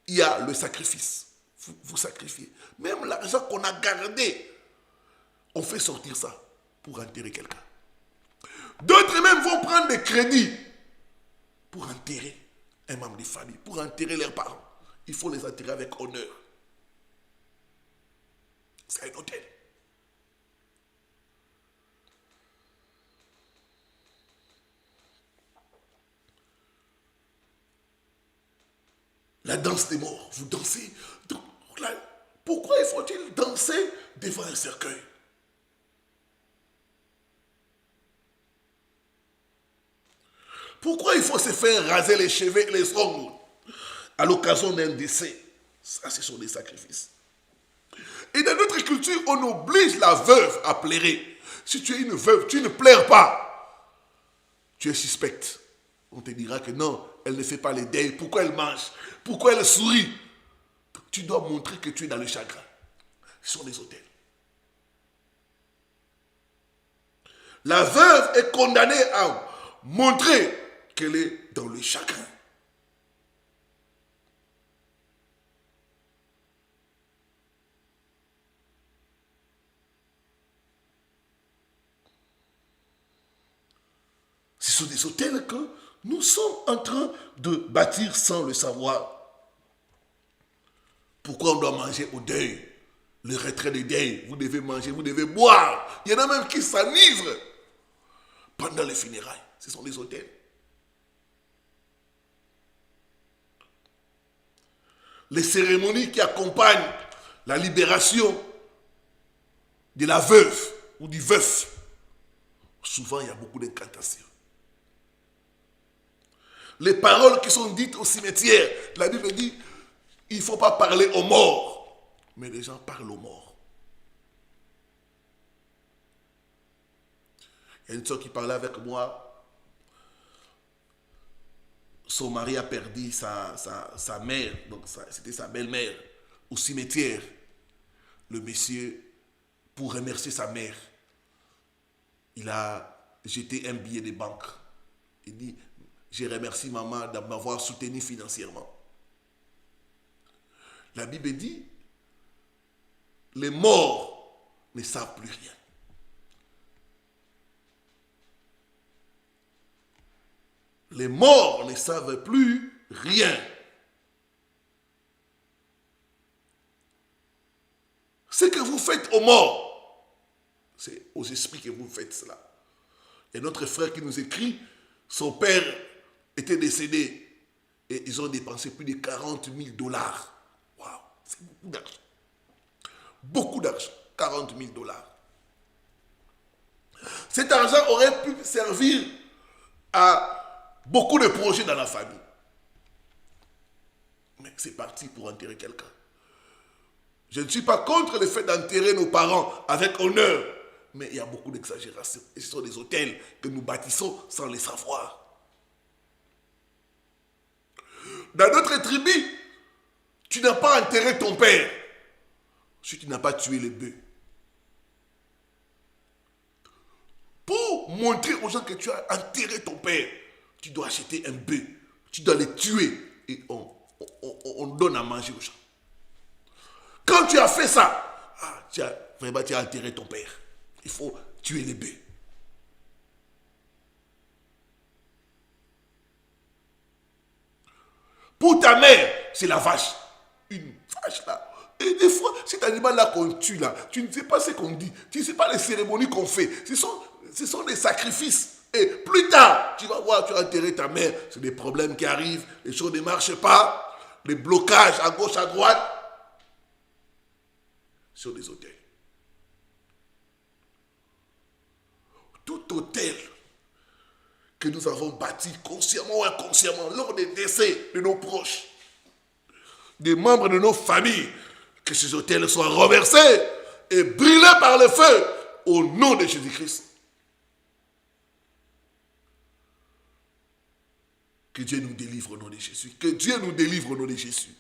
il y a le sacrifice. Vous sacrifiez. Même l'argent qu'on a gardé, on fait sortir ça pour enterrer quelqu'un. D'autres même vont prendre des crédits pour enterrer un membre de famille, pour enterrer leurs parents. Il faut les enterrer avec honneur. C'est un hôtel. La danse des morts, vous dansez. Pourquoi faut-il danser devant un cercueil? Pourquoi il faut se faire raser les cheveux et les ongles à l'occasion d'un décès? Ça, ce sont des sacrifices. Et dans notre culture, on oblige la veuve à plairer. Si tu es une veuve, tu ne pleures pas. Tu es suspecte. On te dira que non, elle ne fait pas les deuils. Pourquoi elle mange? Pourquoi elle sourit? Tu dois montrer que tu es dans le chagrin. Ce sont des hôtels. La veuve est condamnée à montrer qu'elle est dans le chagrin. Ce sont des hôtels que nous sommes en train de bâtir sans le savoir. Pourquoi on doit manger au deuil? Le retrait du deuil, vous devez manger, vous devez boire. Il y en a même qui s'enivrent pendant les funérailles. Ce sont des hôtels. Les cérémonies qui accompagnent la libération de la veuve ou du veuf, souvent il y a beaucoup d'incantations. Les paroles qui sont dites au cimetière, la Bible dit, il ne faut pas parler aux morts, mais les gens parlent aux morts. Il y a une soeur qui parlait avec moi, son mari a perdu sa mère, donc c'était sa belle-mère, au cimetière. Le monsieur, pour remercier sa mère, il a jeté un billet de banque. Il dit, je remercie maman de m'avoir soutenu financièrement. La Bible dit, les morts ne savent plus rien. Les morts ne savent plus rien. Ce que vous faites aux morts, c'est aux esprits que vous faites cela. Et notre frère qui nous écrit, son père était décédé et ils ont dépensé plus de 40 000 $. Waouh, c'est beaucoup d'argent. Beaucoup d'argent, 40 000 $. Cet argent aurait pu servir à beaucoup de projets dans la famille. Mais c'est parti pour enterrer quelqu'un. Je ne suis pas contre le fait d'enterrer nos parents avec honneur. Mais il y a beaucoup d'exagération. Et ce sont des hôtels que nous bâtissons sans les savoir. Dans notre tribu, tu n'as pas enterré ton père si tu n'as pas tué les bœufs. Pour montrer aux gens que tu as enterré ton père, tu dois acheter un bœuf. Tu dois les tuer et on donne à manger aux gens. Quand tu as fait ça, tu as enterré ton père. Il faut tuer les bœufs. Pour ta mère, c'est la vache. Une vache là. Et des fois, cet animal-là qu'on tue là, tu ne sais pas ce qu'on dit. Tu ne sais pas les cérémonies qu'on fait. Ce sont des sacrifices. Et plus tard, tu vas voir, tu as enterré ta mère. C'est des problèmes qui arrivent. Les choses ne marchent pas. Les blocages à gauche, à droite. Sur des hôtels. Tout hôtel que nous avons bâti consciemment ou inconsciemment lors des décès de nos proches, des membres de nos familles, que ces hôtels soient renversés et brûlés par le feu au nom de Jésus-Christ. Que Dieu nous délivre au nom de Jésus. Que Dieu nous délivre au nom de Jésus.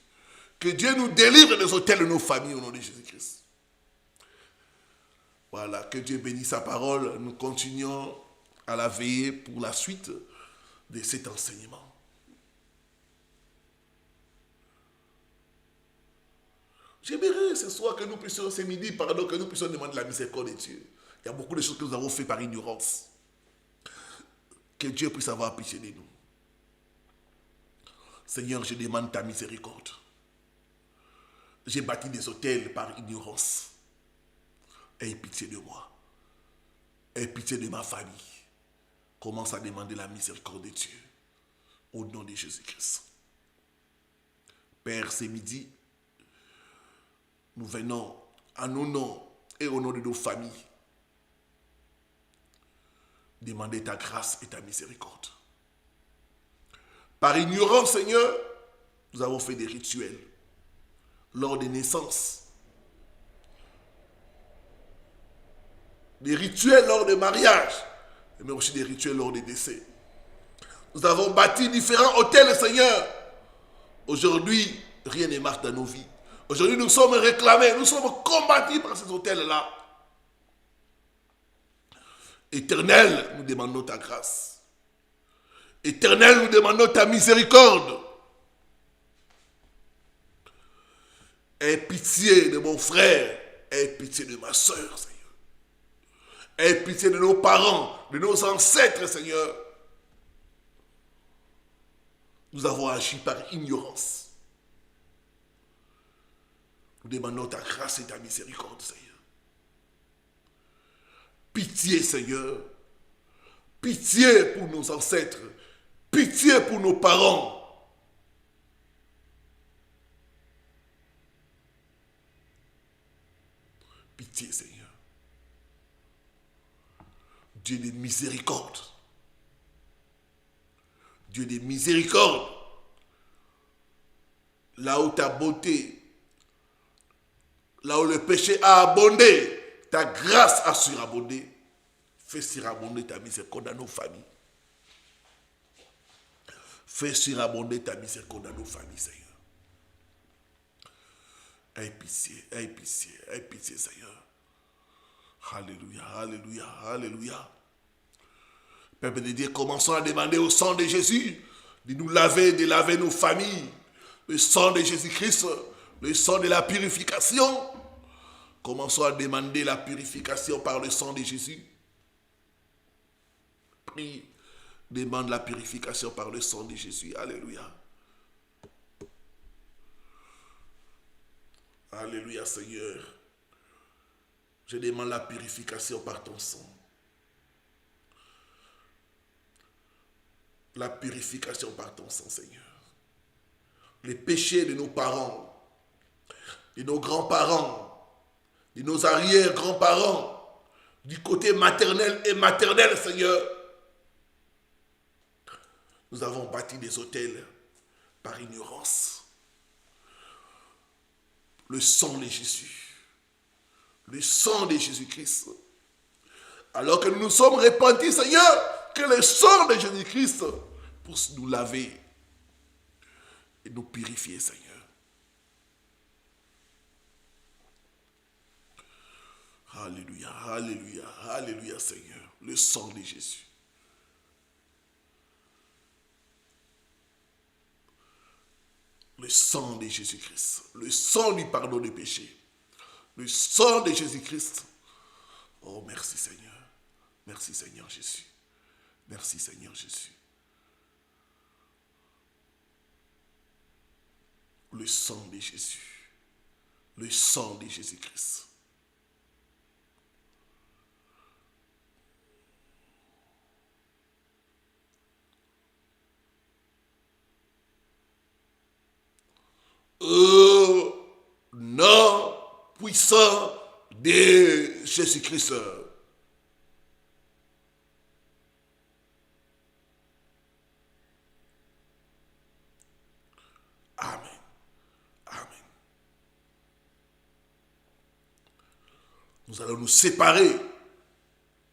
Que Dieu nous délivre des hôtels de nos familles au nom de Jésus-Christ. Voilà, que Dieu bénisse sa parole. Nous continuons à la veiller pour la suite de cet enseignement. J'aimerais ce soir que nous puissions, ce midi, pardon, que nous puissions demander la miséricorde de Dieu. Il y a beaucoup de choses que nous avons fait par ignorance. Que Dieu puisse avoir pitié de nous. Seigneur, je demande ta miséricorde. J'ai bâti des hôtels par ignorance. Aie pitié de moi. Aie pitié de ma famille. Commence à demander la miséricorde de Dieu. Au nom de Jésus-Christ. Père, ce midi, nous venons à nos noms et au nom de nos familles demander ta grâce et ta miséricorde. Par ignorance, Seigneur, nous avons fait des rituels lors des naissances, des rituels lors des mariages, mais aussi des rituels lors des décès. Nous avons bâti différents hôtels, Seigneur. Aujourd'hui, rien ne marche dans nos vies. Aujourd'hui, nous sommes réclamés, nous sommes combattus par ces hôtels-là. Éternel, nous demandons ta grâce. Éternel, nous demandons ta miséricorde. Aie pitié de mon frère, aie pitié de ma soeur, Seigneur. Aie pitié de nos parents, de nos ancêtres, Seigneur. Nous avons agi par ignorance. Nous demandons ta grâce et ta miséricorde, Seigneur. Pitié, Seigneur. Pitié pour nos ancêtres. Pitié pour nos parents. Pitié, Seigneur. Dieu de miséricorde. Dieu de miséricorde. Là où ta beauté, là où le péché a abondé, ta grâce a surabondé. Fais surabonder ta miséricorde dans nos familles. Fais surabonder ta miséricorde dans nos familles, Seigneur. Aie pitié, aie pitié, aie pitié, Seigneur. Alléluia, alléluia, alléluia. Peuple de Dieu, commençons à demander au sang de Jésus de nous laver, de laver nos familles. Le sang de Jésus-Christ, le sang de la purification. Commençons à demander la purification par le sang de Jésus. Prie, demande la purification par le sang de Jésus. Alléluia. Alléluia, Seigneur. Je demande la purification par ton sang. La purification par ton sang, Seigneur. Les péchés de nos parents, de nos grands-parents, de nos arrière-grands-parents, du côté maternel et maternel, Seigneur. Nous avons bâti des hôtels par ignorance. Le sang de Jésus, le sang de Jésus-Christ. Alors que nous nous sommes repentis, Seigneur, que le sang de Jésus-Christ puisse nous laver et nous purifier, Seigneur. Alléluia, alléluia, alléluia, Seigneur. Le sang de Jésus. Le sang de Jésus-Christ. Le sang du pardon des péchés. Le sang de Jésus-Christ. Oh, merci, Seigneur. Merci, Seigneur Jésus. Merci, Seigneur Jésus. Le sang de Jésus. Le sang de Jésus-Christ. Au nom puissant de Jésus-Christ. Amen. Amen. Nous allons nous séparer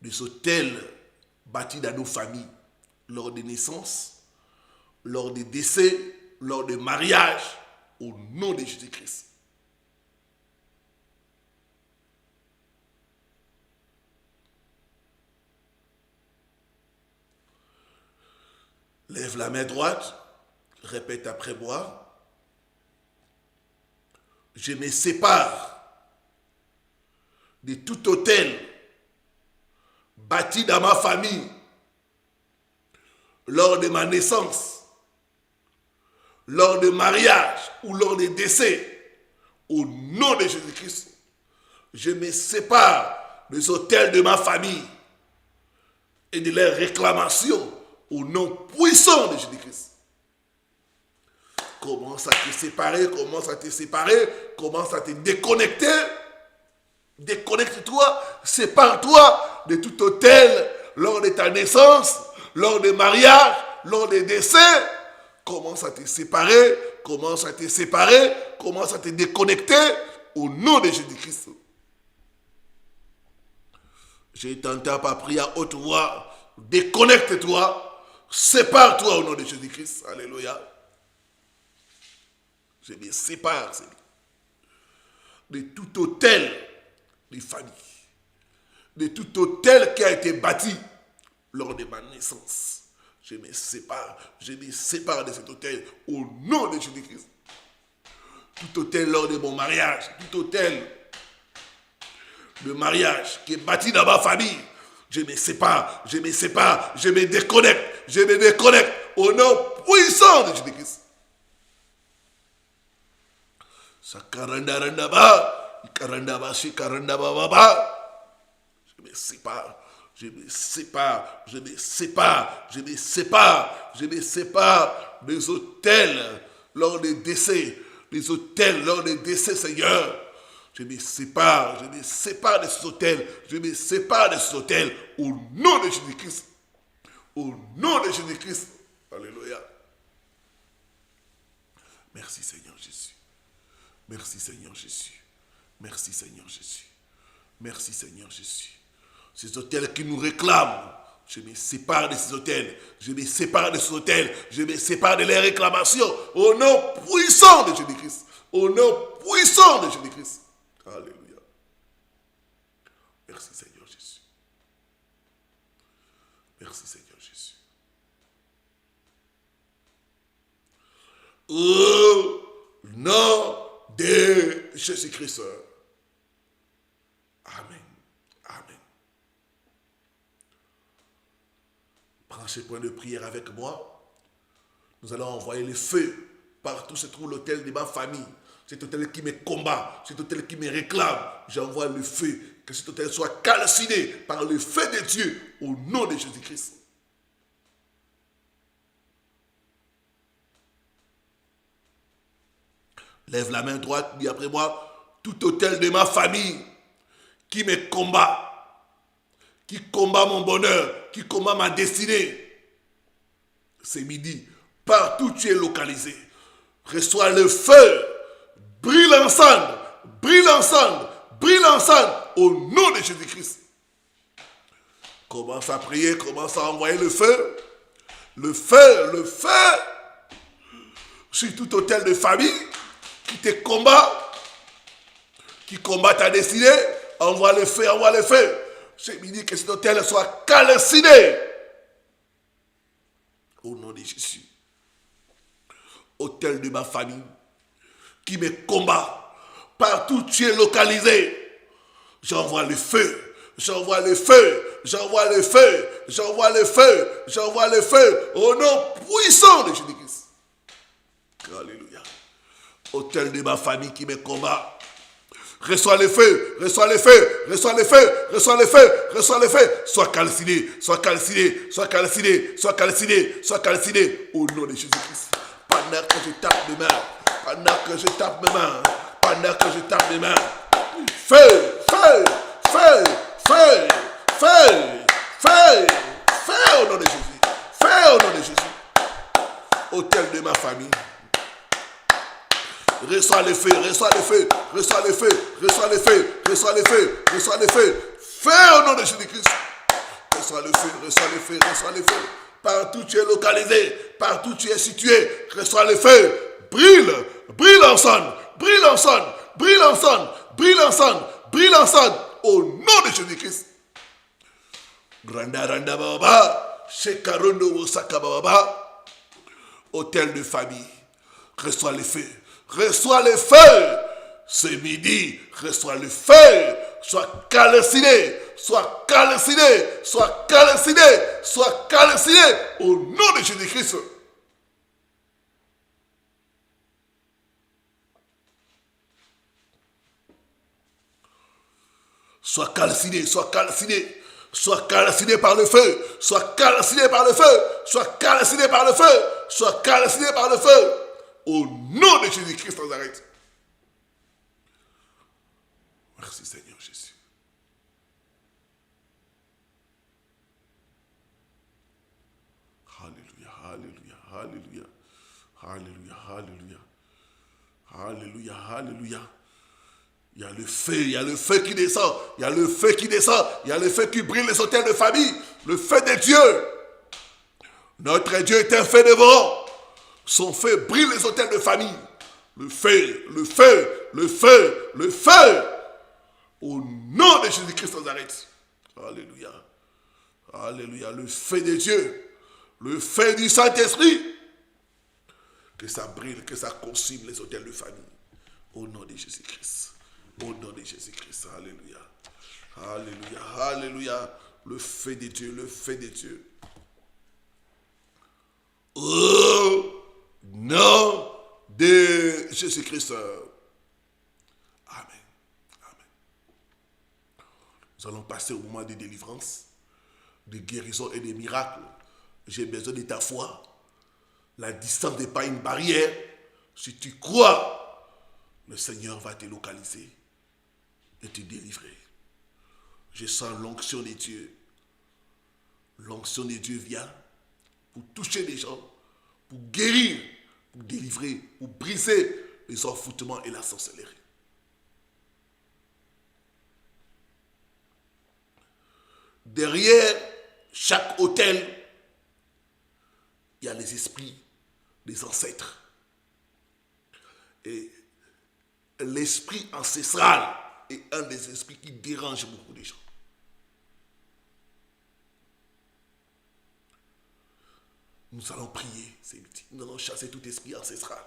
des autels bâtis dans nos familles lors des naissances, lors des décès, lors des mariages, au nom de Jésus-Christ. Lève la main droite, répète après moi. Je me sépare de tout autel bâti dans ma famille lors de ma naissance, lors de mariage ou lors des décès, au nom de Jésus-Christ, je me sépare des autels de ma famille et de leurs réclamations au nom puissant de Jésus-Christ. Commence à te séparer, commence à te séparer, commence à te déconnecter. Déconnecte-toi, sépare-toi de tout autel lors de ta naissance, lors des mariages, lors des décès. Commence à te séparer, commence à te séparer, commence à te déconnecter au nom de Jésus-Christ. J'ai tenté par prière à haute voix, déconnecte-toi, sépare-toi au nom de Jésus-Christ. Alléluia. Je me sépare, Seigneur, de tout autel de famille, de tout autel qui a été bâti lors de ma naissance. Je me sépare de cet autel au nom de Jésus-Christ. Tout autel lors de mon mariage, tout autel de mariage qui est bâti dans ma famille, je me sépare, je me déconnecte au nom puissant de Jésus-Christ. Sakarandarandaba, ikarandaba, shikarandaba, baba. Je me sépare. Je me sépare des autels lors des décès, Seigneur. Je me sépare de ces autels, au nom de Jésus-Christ. Au nom de Jésus-Christ. Alléluia. Merci Seigneur Jésus. Merci Seigneur Jésus. Merci Seigneur Jésus. Merci Seigneur Jésus. Ces autels qui nous réclament, je me sépare de ces autels. Je me sépare de leurs réclamations. Au nom puissant de Jésus-Christ. Au nom puissant de Jésus-Christ. Alléluia. Merci Seigneur Jésus. Merci Seigneur Jésus. Au nom de Jésus-Christ. Amen. Amen. Prends ce point de prière avec moi. Nous allons envoyer le feu partout se trouve l'autel de ma famille. Cet autel qui me combat, cet autel qui me réclame. J'envoie le feu. Que cet autel soit calciné par le feu de Dieu au nom de Jésus-Christ. Lève la main droite, dis après moi, tout autel de ma famille qui me combat, qui combat mon bonheur, qui combat ma destinée. C'est midi. Partout tu es localisé. Reçois le feu. Brille ensemble. Brille ensemble. Brille ensemble. Au nom de Jésus-Christ. Commence à prier. Commence à envoyer le feu. Le feu. Le feu. Sur tout hôtel de famille qui te combat. Qui combat ta destinée. Envoie le feu. Envoie le feu. C'est midi que cet hôtel soit calciné. Au nom de Jésus. Hôtel de ma famille qui me combat. Partout tu es localisé. J'envoie le feu. J'envoie le feu. J'envoie le feu. J'envoie le feu. J'envoie le feu. Au nom puissant de Jésus-Christ. Alléluia. Hôtel de ma famille qui me combat. Reçois le feu, reçois le feu, reçois le feu, reçois le feu, reçois le feu. Sois calciné, sois calciné, sois calciné, sois calciné, sois calciné. Au nom de Jésus-Christ. Pendant que je tape mes mains, pendant que je tape mes mains, pendant que je tape mes mains. Feu, feu, feu, feu, feu, feu, feu au nom de Jésus. Feu au nom de Jésus. Hôtel de ma famille. Reçois le feu, reçois le feu, reçois le feu, reçois le feu, reçois le feu, reçois le feu. Feu au nom de Jésus-Christ. Reçois le feu, reçois le feu, reçois le feu. Partout tu es localisé, partout tu es situé, reçois le feu. Brille, brille ensemble, brille ensemble, brille ensemble, brille ensemble, brille ensemble. Au nom de Jésus-Christ. Granda randa baba, shekarondo osaka baba. Hôtel de famille. Reçois le feu. Reçois le feu. Ce midi, reçois le feu. Sois calciné. Sois calciné. Sois calciné. Sois calciné. Au nom de Jésus-Christ. Sois calciné. Sois calciné. Sois calciné par le feu. Sois calciné par le feu. Sois calciné par le feu. Sois calciné par le feu. Au nom de Jésus-Christ de Nazareth. Merci Seigneur Jésus. Alléluia, alléluia, alléluia, alléluia, alléluia, alléluia, alléluia. Il y a le feu, il y a le feu qui descend, il y a le feu qui descend, il y a le feu qui brille les hôtels de famille, le feu de Dieu. Notre Dieu est un feu dévorant. Son feu brille les hôtels de famille. Le feu, le feu, le feu, le feu. Au nom de Jésus-Christ de Nazareth. Alléluia. Alléluia. Le feu de Dieu. Le feu du Saint-Esprit. Que ça brille, que ça consume les hôtels de famille. Au nom de Jésus-Christ. Au nom de Jésus-Christ. Alléluia. Alléluia. Alléluia. Le feu de Dieu. Le feu de Dieu. Oh! Nom de Jésus-Christ. Amen. Amen. Nous allons passer au moment de délivrance, de guérison et de miracles. J'ai besoin de ta foi. La distance n'est pas une barrière. Si tu crois, le Seigneur va te localiser et te délivrer. Je sens l'onction de Dieu. L'onction de Dieu vient pour toucher les gens, pour guérir, pour délivrer, pour briser les envoûtements et la sorcellerie. Derrière chaque autel, il y a les esprits des ancêtres. Et l'esprit ancestral est un des esprits qui dérange beaucoup de gens. Nous allons prier, nous allons chasser tout esprit ancestral.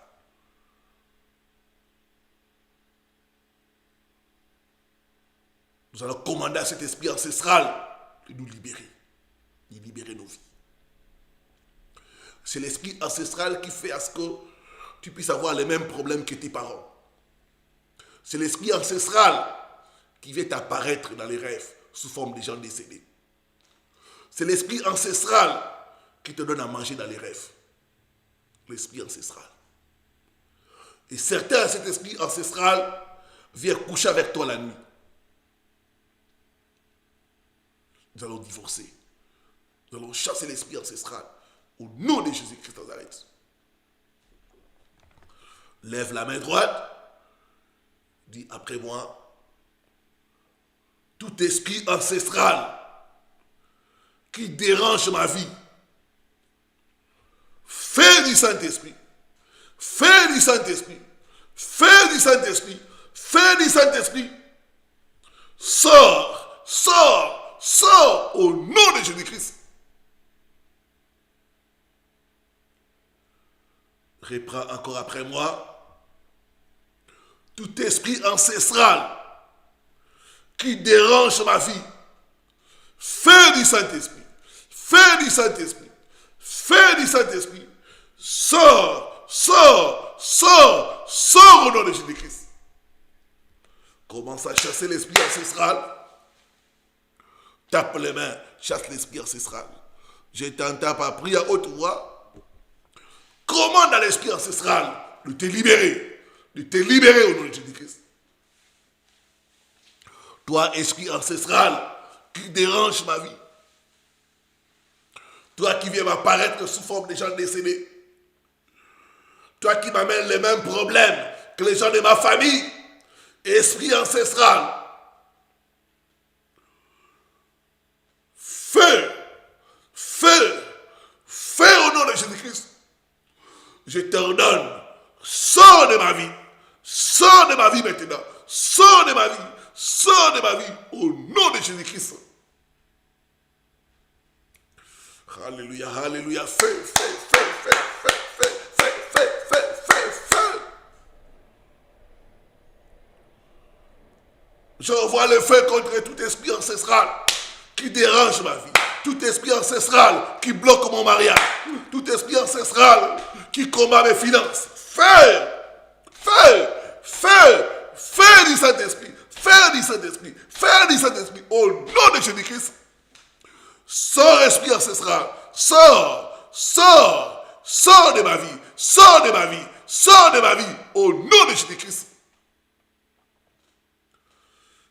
Nous allons commander à cet esprit ancestral de nous libérer nos vies. C'est l'esprit ancestral qui fait à ce que tu puisses avoir les mêmes problèmes que tes parents. C'est l'esprit ancestral qui vient t'apparaître dans les rêves sous forme de gens décédés. C'est l'esprit ancestral qui te donne à manger dans les rêves. L'esprit ancestral. Et certains, cet esprit ancestral vient coucher avec toi la nuit. Nous allons divorcer. Nous allons chasser l'esprit ancestral. Au nom de Jésus-Christ de Nazareth. Lève la main droite. Dis après moi. Tout esprit ancestral qui dérange ma vie. Fais du Saint-Esprit. Fais du Saint-Esprit. Fais du Saint-Esprit. Fais du Saint-Esprit. Sors, sors, sors au nom de Jésus-Christ. Reprends encore après moi. Tout esprit ancestral qui dérange ma vie. Fais du Saint-Esprit. Fais du Saint-Esprit. Fais du Saint-Esprit. Sors, sors, sors, sors au nom de Jésus-Christ. Commence à chasser l'esprit ancestral. Tape les mains, chasse l'esprit ancestral. Je t'entends par prier à haute voix. Commande à l'esprit ancestral de te libérer. De te libérer au nom de Jésus-Christ. Toi, esprit ancestral qui dérange ma vie. Toi qui viens m'apparaître sous forme de gens décédés. Toi qui m'amènes les mêmes problèmes que les gens de ma famille. Esprit ancestral. Feu. Feu. Feu au nom de Jésus-Christ. Je t'ordonne. Sors de ma vie. Sors de ma vie maintenant. Sors de ma vie. Sors de ma vie. Au nom de Jésus-Christ. Alléluia, alléluia. Feu, feu, feu, feu, feu, feu, feu, feu, feu, feu, feu. J'envoie le feu contre tout esprit ancestral qui dérange ma vie. Tout esprit ancestral qui bloque mon mariage. Tout esprit ancestral qui combat mes finances. Feu! Feu! Feu! Feu du Saint-Esprit! Feu du Saint-Esprit! Feu du Saint-Esprit! Au nom de Jésus-Christ! Sors, esprit ancestral! Sors! Sors! Sors de ma vie! Sors de ma vie! Sors de ma vie! Au nom de Jésus-Christ!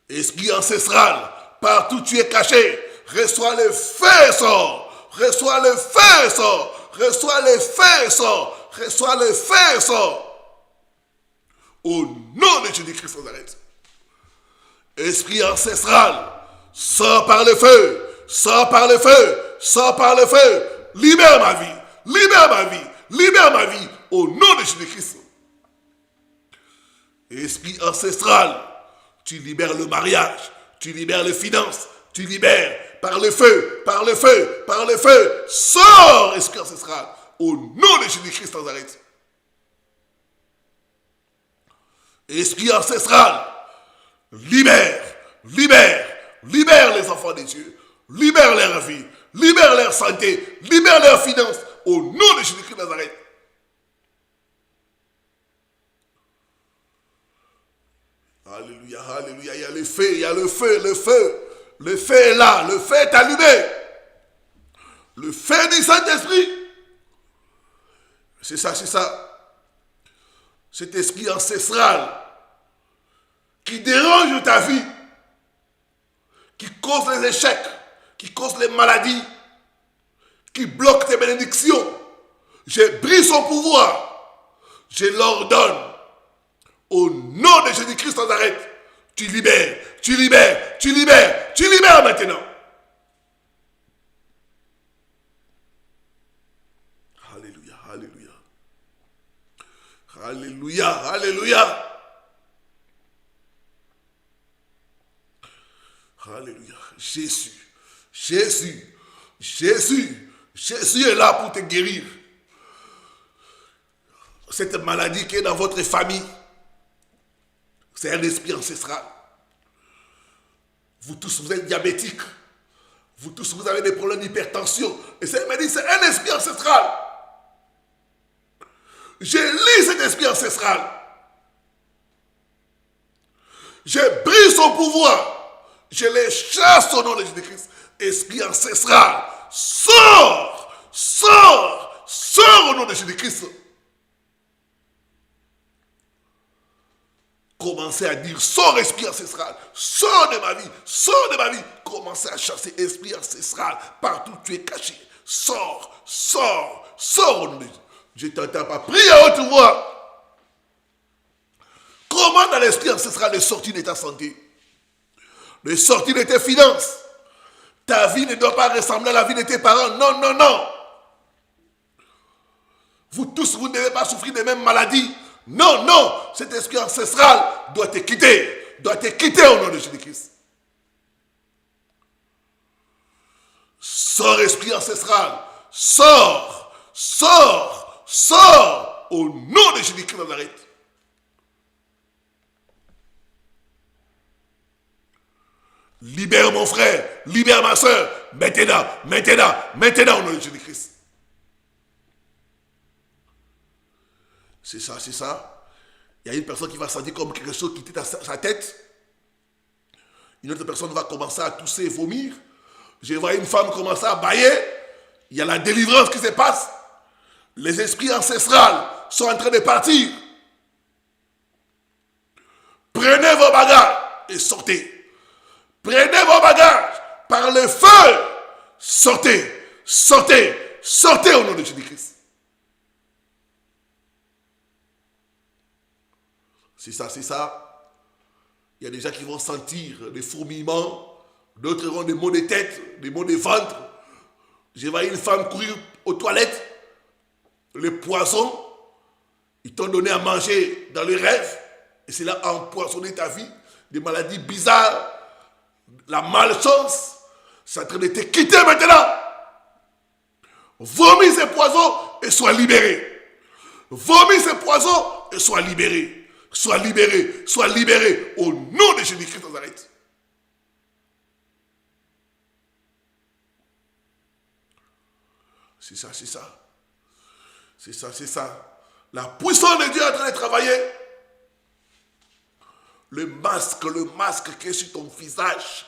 Esprit ancestral, partout tu es caché, reçois le feu et sort. Reçois le feu et sort. Reçois le feu et sort. Reçois le feu et sort. Au nom de Jésus-Christ de Nazareth. Esprit ancestral, sors par le feu. Sors par le feu. Sors par le feu. Libère ma vie. Libère ma vie. Libère ma vie. Au nom de Jésus-Christ. Esprit ancestral, tu libères le mariage, tu libères les finances, tu libères par le feu, par le feu, par le feu. Sors, esprit ancestral, au nom de Jésus-Christ de Nazareth. Esprit ancestral, libère, libère, libère les enfants de Dieu, libère leur vie, libère leur santé, libère leurs finances, au nom de Jésus-Christ de Nazareth. Alléluia, alléluia, il y a le feu, il y a le feu, le feu. Le feu est là, le feu est allumé. Le feu du Saint-Esprit. C'est ça, c'est ça. Cet esprit ancestral qui dérange ta vie, qui cause les échecs, qui cause les maladies, qui bloque tes bénédictions. Je brise son pouvoir. Je l'ordonne. Au nom de Jésus-Christ de Nazareth, tu libères, tu libères, tu libères, tu libères maintenant. Alléluia, alléluia. Alléluia, alléluia. Alléluia. Jésus, Jésus, Jésus, Jésus est là pour te guérir. Cette maladie qui est dans votre famille, c'est un esprit ancestral. Vous tous, vous êtes diabétiques. Vous tous, vous avez des problèmes d'hypertension. Et ça me dit, c'est un esprit ancestral. Je lis cet esprit ancestral. Je brise son pouvoir. Je les chasse au nom de Jésus-Christ. Esprit ancestral, sors, sors, sors au nom de Jésus-Christ. Commencez à dire, sors esprit ancestral, sors de ma vie, Commencez à chasser esprit ancestral. Partout où tu es caché. Sors, sors, sors au nom de Jésus. Je ne t'entends pas. Prie à haute voix. Comment dans l'esprit ancestral de sortir de ta santé, de sortir de tes finances. Ta vie ne doit pas ressembler à la vie de tes parents. Non, non, non. Vous tous, vous ne devez pas souffrir des mêmes maladies. Non, non. Cet esprit ancestral doit te quitter. Doit te quitter au nom de Jésus-Christ. Sors, esprit ancestral. Sors, sors, sors au nom de Jésus-Christ de Nazareth. Libère mon frère, libère ma soeur. Maintenant, maintenant, maintenant au nom de Jésus-Christ. C'est ça, c'est ça. Il y a une personne qui va sentir comme quelque chose quitter sa tête. Une autre personne va commencer à tousser et vomir. Je vois une femme commencer à bâiller. Il y a la délivrance qui se passe. Les esprits ancestrales sont en train de partir. Prenez vos bagages et sortez. Prenez vos bagages par le feu. Sortez, sortez, sortez au nom de Jésus-Christ. C'est ça, c'est ça. Il y a des gens qui vont sentir des fourmillements, d'autres auront des maux de tête, des maux de ventre. J'ai vu une femme courir aux toilettes, le poison, ils t'ont donné à manger dans les rêves, et c'est là empoisonné ta vie, des maladies bizarres, la malchance, c'est en train de te quitter maintenant. Vomis ces poisons et sois libéré. Vomis ces poisons et sois libéré. Sois libéré au nom de Jésus-Christ de Nazareth. C'est ça, c'est ça. C'est ça, c'est ça. La puissance de Dieu est en train de travailler. Le masque qui est sur ton visage,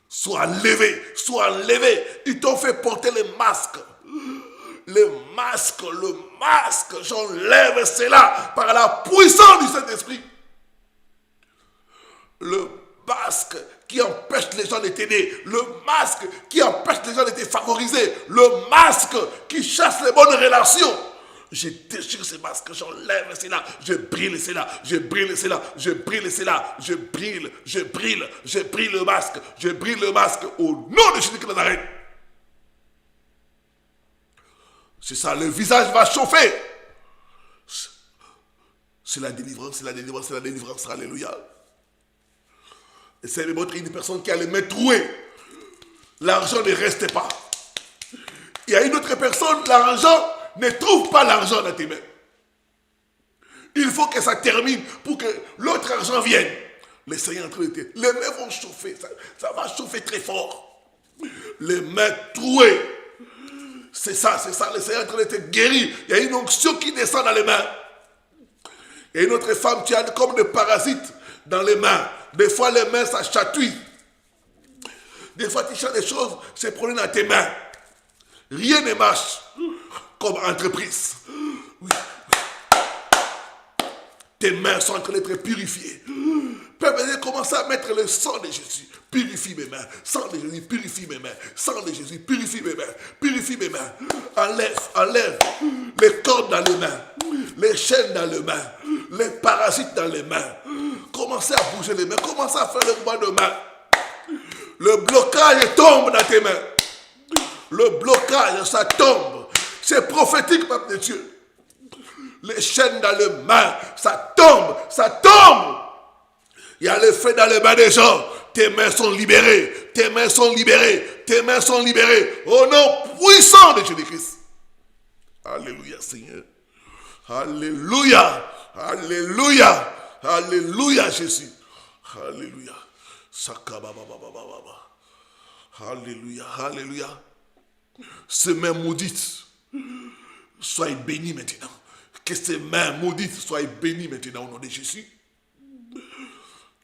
soit levé, soit enlevé. Ils t'ont fait porter le masque. Le masque, j'enlève cela par la puissance du Saint-Esprit. Le masque qui empêche les gens de t'aider, le masque qui empêche les gens de te favoriser, le masque qui chasse les bonnes relations. Je déchire ces masques, j'enlève cela, je brille cela, je brille cela, je brille cela, je brille le masque, je brille le masque au nom de Jésus-Christ de Nazareth. C'est ça, le visage va chauffer. C'est la délivrance, c'est la délivrance, c'est la délivrance. Alléluia. Et c'est de montrer une personne qui a les mains trouées. L'argent ne reste pas. Il y a une autre personne, l'argent ne trouve pas l'argent dans tes mains. Il faut que ça termine pour que l'autre argent vienne. Le Seigneur est en train de te... Les mains vont chauffer, ça va chauffer très fort. Les mains trouées. C'est ça, le Seigneur est en train de te guérir. Il y a une onction qui descend dans les mains. Il y a une autre femme qui a comme des parasites dans les mains. Des fois, les mains, ça chatouille. Des fois, tu chantes des choses, c'est problème dans tes mains. Rien ne marche comme entreprise. Oui. Tes mains sont en train d'être purifiées. Père, commence à mettre le sang de Jésus. Purifie mes mains. Sang de Jésus, purifie mes mains. Sang de Jésus, purifie mes mains. Purifie mes mains. Enlève les cordes dans les mains. Les chaînes dans les mains. Les parasites dans les mains. Commencez à bouger les mains. Commencez à faire le mouvement de main. Le blocage tombe dans tes mains. Le blocage, ça tombe. C'est prophétique, peuple de Dieu. Les chaînes dans les mains, ça tombe, ça tombe. Il y a le feu dans les mains des gens. Tes mains sont libérées, tes mains sont libérées, tes mains sont libérées. Au nom puissant de Jésus-Christ. Alléluia, Seigneur. Alléluia, alléluia, alléluia, Jésus. Alléluia. Alléluia, alléluia. Ces mains maudites, soyez bénis maintenant. Que ces mains maudites soient bénies maintenant au nom de Jésus.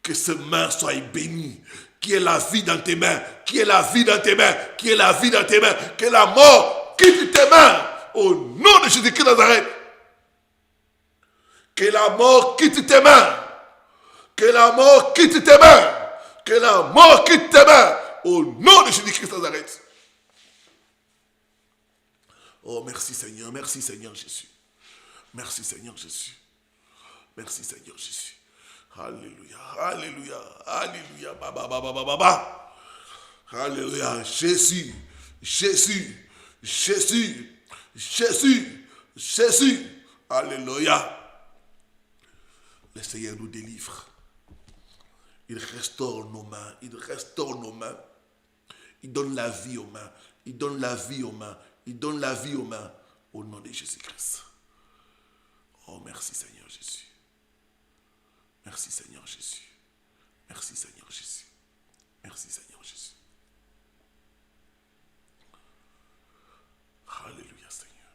Que ces mains soient bénies. Qui est la vie dans tes mains. Qui est la vie dans tes mains. Qui est la vie dans tes mains. Que la mort quitte tes mains. Au nom de Jésus-Christ de Nazareth. Que la mort quitte tes mains. Que la mort quitte tes mains. Que la mort quitte tes mains. Au nom de Jésus-Christ de Nazareth. Oh, merci Seigneur Jésus. Merci Seigneur Jésus. Merci Seigneur Jésus. Alléluia, alléluia, alléluia. Ba. Alléluia. Jésus, Jésus, Jésus, Jésus, Jésus. Alléluia. Le Seigneur nous délivre. Il restaure nos mains. Il restaure nos mains. Il donne la vie aux mains. Il donne la vie aux mains. Il donne la vie aux mains. Au nom de Jésus-Christ. Oh, merci Seigneur Jésus. Merci Seigneur Jésus. Merci Seigneur Jésus. Merci Seigneur Jésus. Alléluia Seigneur.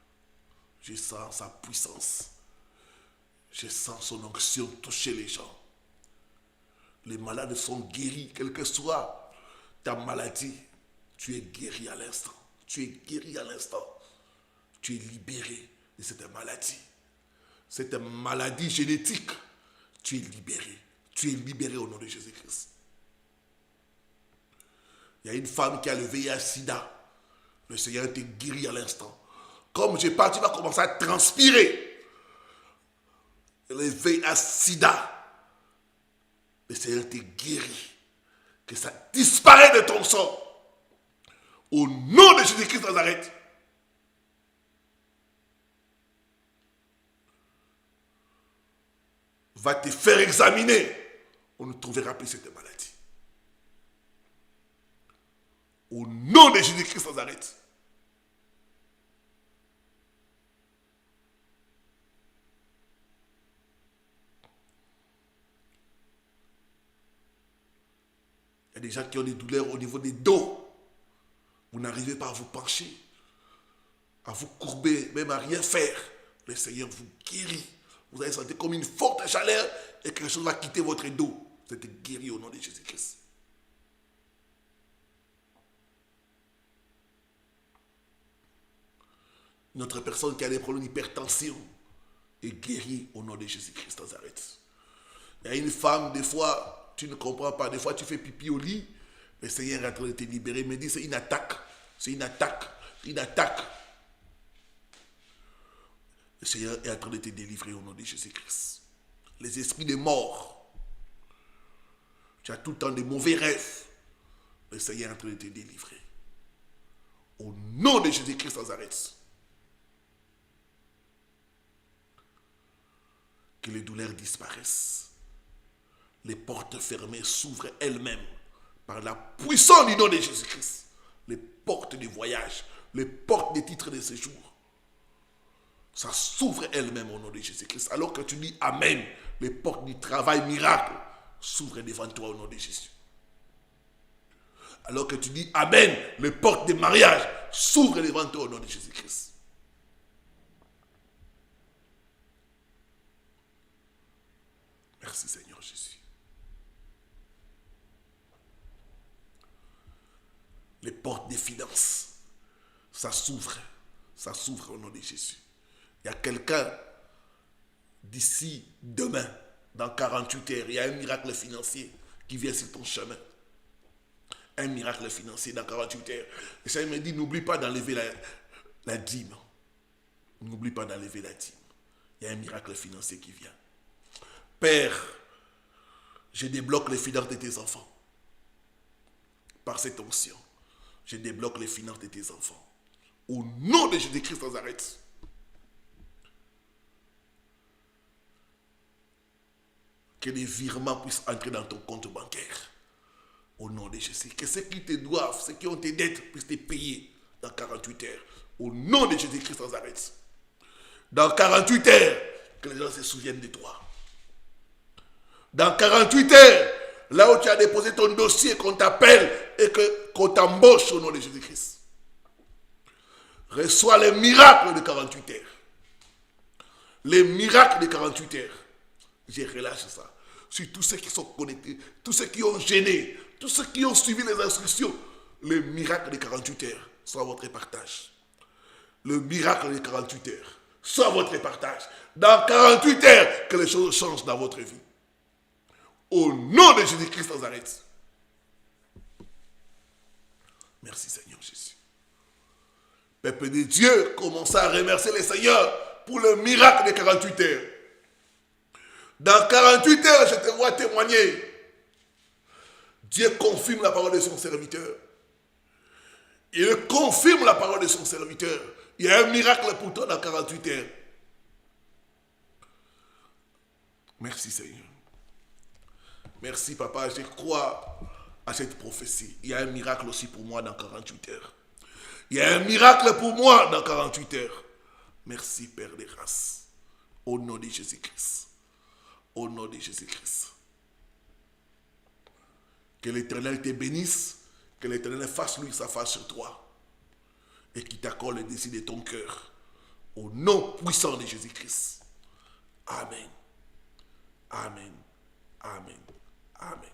Je sens sa puissance. Je sens son onction toucher les gens. Les malades sont guéris, quelle que soit ta maladie. Tu es guéri à l'instant. Tu es guéri à l'instant. Tu es libéré de cette maladie. Cette maladie génétique, tu es libéré. Tu es libéré au nom de Jésus-Christ. Il y a une femme qui a le VIH-Sida. Le Seigneur te guérit à l'instant. Comme je parle, tu vas commencer à transpirer. Le VIH-Sida. Le Seigneur te guérit. Que ça disparaît de ton sang. Au nom de Jésus-Christ de Nazareth. Va te faire examiner. On ne trouvera plus cette maladie. Au nom de Jésus-Christ de Nazareth. Il y a des gens qui ont des douleurs au niveau des dos. Vous n'arrivez pas à vous pencher, à vous courber, même à rien faire. Le Seigneur vous guérit. Vous allez sentir comme une forte chaleur et quelque chose va quitter votre dos. Vous êtes guéri au nom de Jésus-Christ. Une autre personne qui a des problèmes d'hypertension est guérie au nom de Jésus-Christ de Nazareth. Il y a une femme, des fois, tu ne comprends pas, des fois tu fais pipi au lit, le Seigneur est en train de te libérer, il me dit c'est une attaque, c'est une attaque, une attaque. Le Seigneur est en train de te délivrer au nom de Jésus-Christ. Les esprits des morts, tu as tout le temps des mauvais rêves, le Seigneur est en train de te délivrer. Au nom de Jésus-Christ de Nazareth. Que les douleurs disparaissent. Les portes fermées s'ouvrent elles-mêmes par la puissance du nom de Jésus-Christ. Les portes du voyage, les portes des titres de séjour, ça s'ouvre elles-mêmes au nom de Jésus-Christ. Alors que tu dis Amen, les portes du travail miracle s'ouvrent devant toi au nom de Jésus. Alors que tu dis Amen, les portes des mariages s'ouvrent devant toi au nom de Jésus-Christ. Merci Seigneur Jésus. Les portes des finances, ça s'ouvre au nom de Jésus. Il y a quelqu'un d'ici demain, dans 48 heures, il y a un miracle financier qui vient sur ton chemin. Un miracle financier dans 48 heures. Et ça, il me dit, n'oublie pas d'enlever la dîme. N'oublie pas d'enlever la dîme. Il y a un miracle financier qui vient. Père, je débloque les finances de tes enfants. Par cette onction, je débloque les finances de tes enfants. Au nom de Jésus-Christ de Nazareth. Que les virements puissent entrer dans ton compte bancaire. Au nom de Jésus. Que ceux qui te doivent, ceux qui ont tes dettes, puissent te payer dans 48 heures. Au nom de Jésus-Christ de Nazareth. Dans 48 heures, que les gens se souviennent de toi. Dans 48 heures, là où tu as déposé ton dossier, qu'on t'appelle et qu'on t'embauche au nom de Jésus-Christ. Reçois les miracles de 48 heures. Les miracles de 48 heures. Je relâche ça. Sur tous ceux qui sont connectés, tous ceux qui ont gêné, tous ceux qui ont suivi les instructions. Les miracles de 48 heures sont votre partage. Le miracle de 48 heures soit votre partage. Dans 48 heures, que les choses changent dans votre vie. Au nom de Jésus-Christ de Nazareth. Merci Seigneur Jésus. Peuple de Dieu, commencez à remercier le Seigneur pour le miracle des 48 heures. Dans 48 heures, je te vois témoigner. Dieu confirme la parole de son serviteur. Il confirme la parole de son serviteur. Il y a un miracle pour toi dans 48 heures. Merci Seigneur. Merci papa, je crois à cette prophétie. Il y a un miracle aussi pour moi dans 48 heures. Il y a un miracle pour moi dans 48 heures. Merci Père des grâces. Au nom de Jésus-Christ. Au nom de Jésus-Christ. Que l'Éternel te bénisse. Que l'Éternel fasse lui sa face sur toi. Et qu'il t'accorde le désir de ton cœur. Au nom puissant de Jésus-Christ. Amen. Amen. Amen. Amen.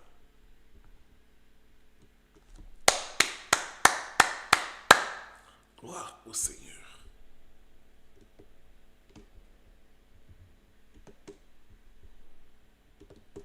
Gloire au Seigneur.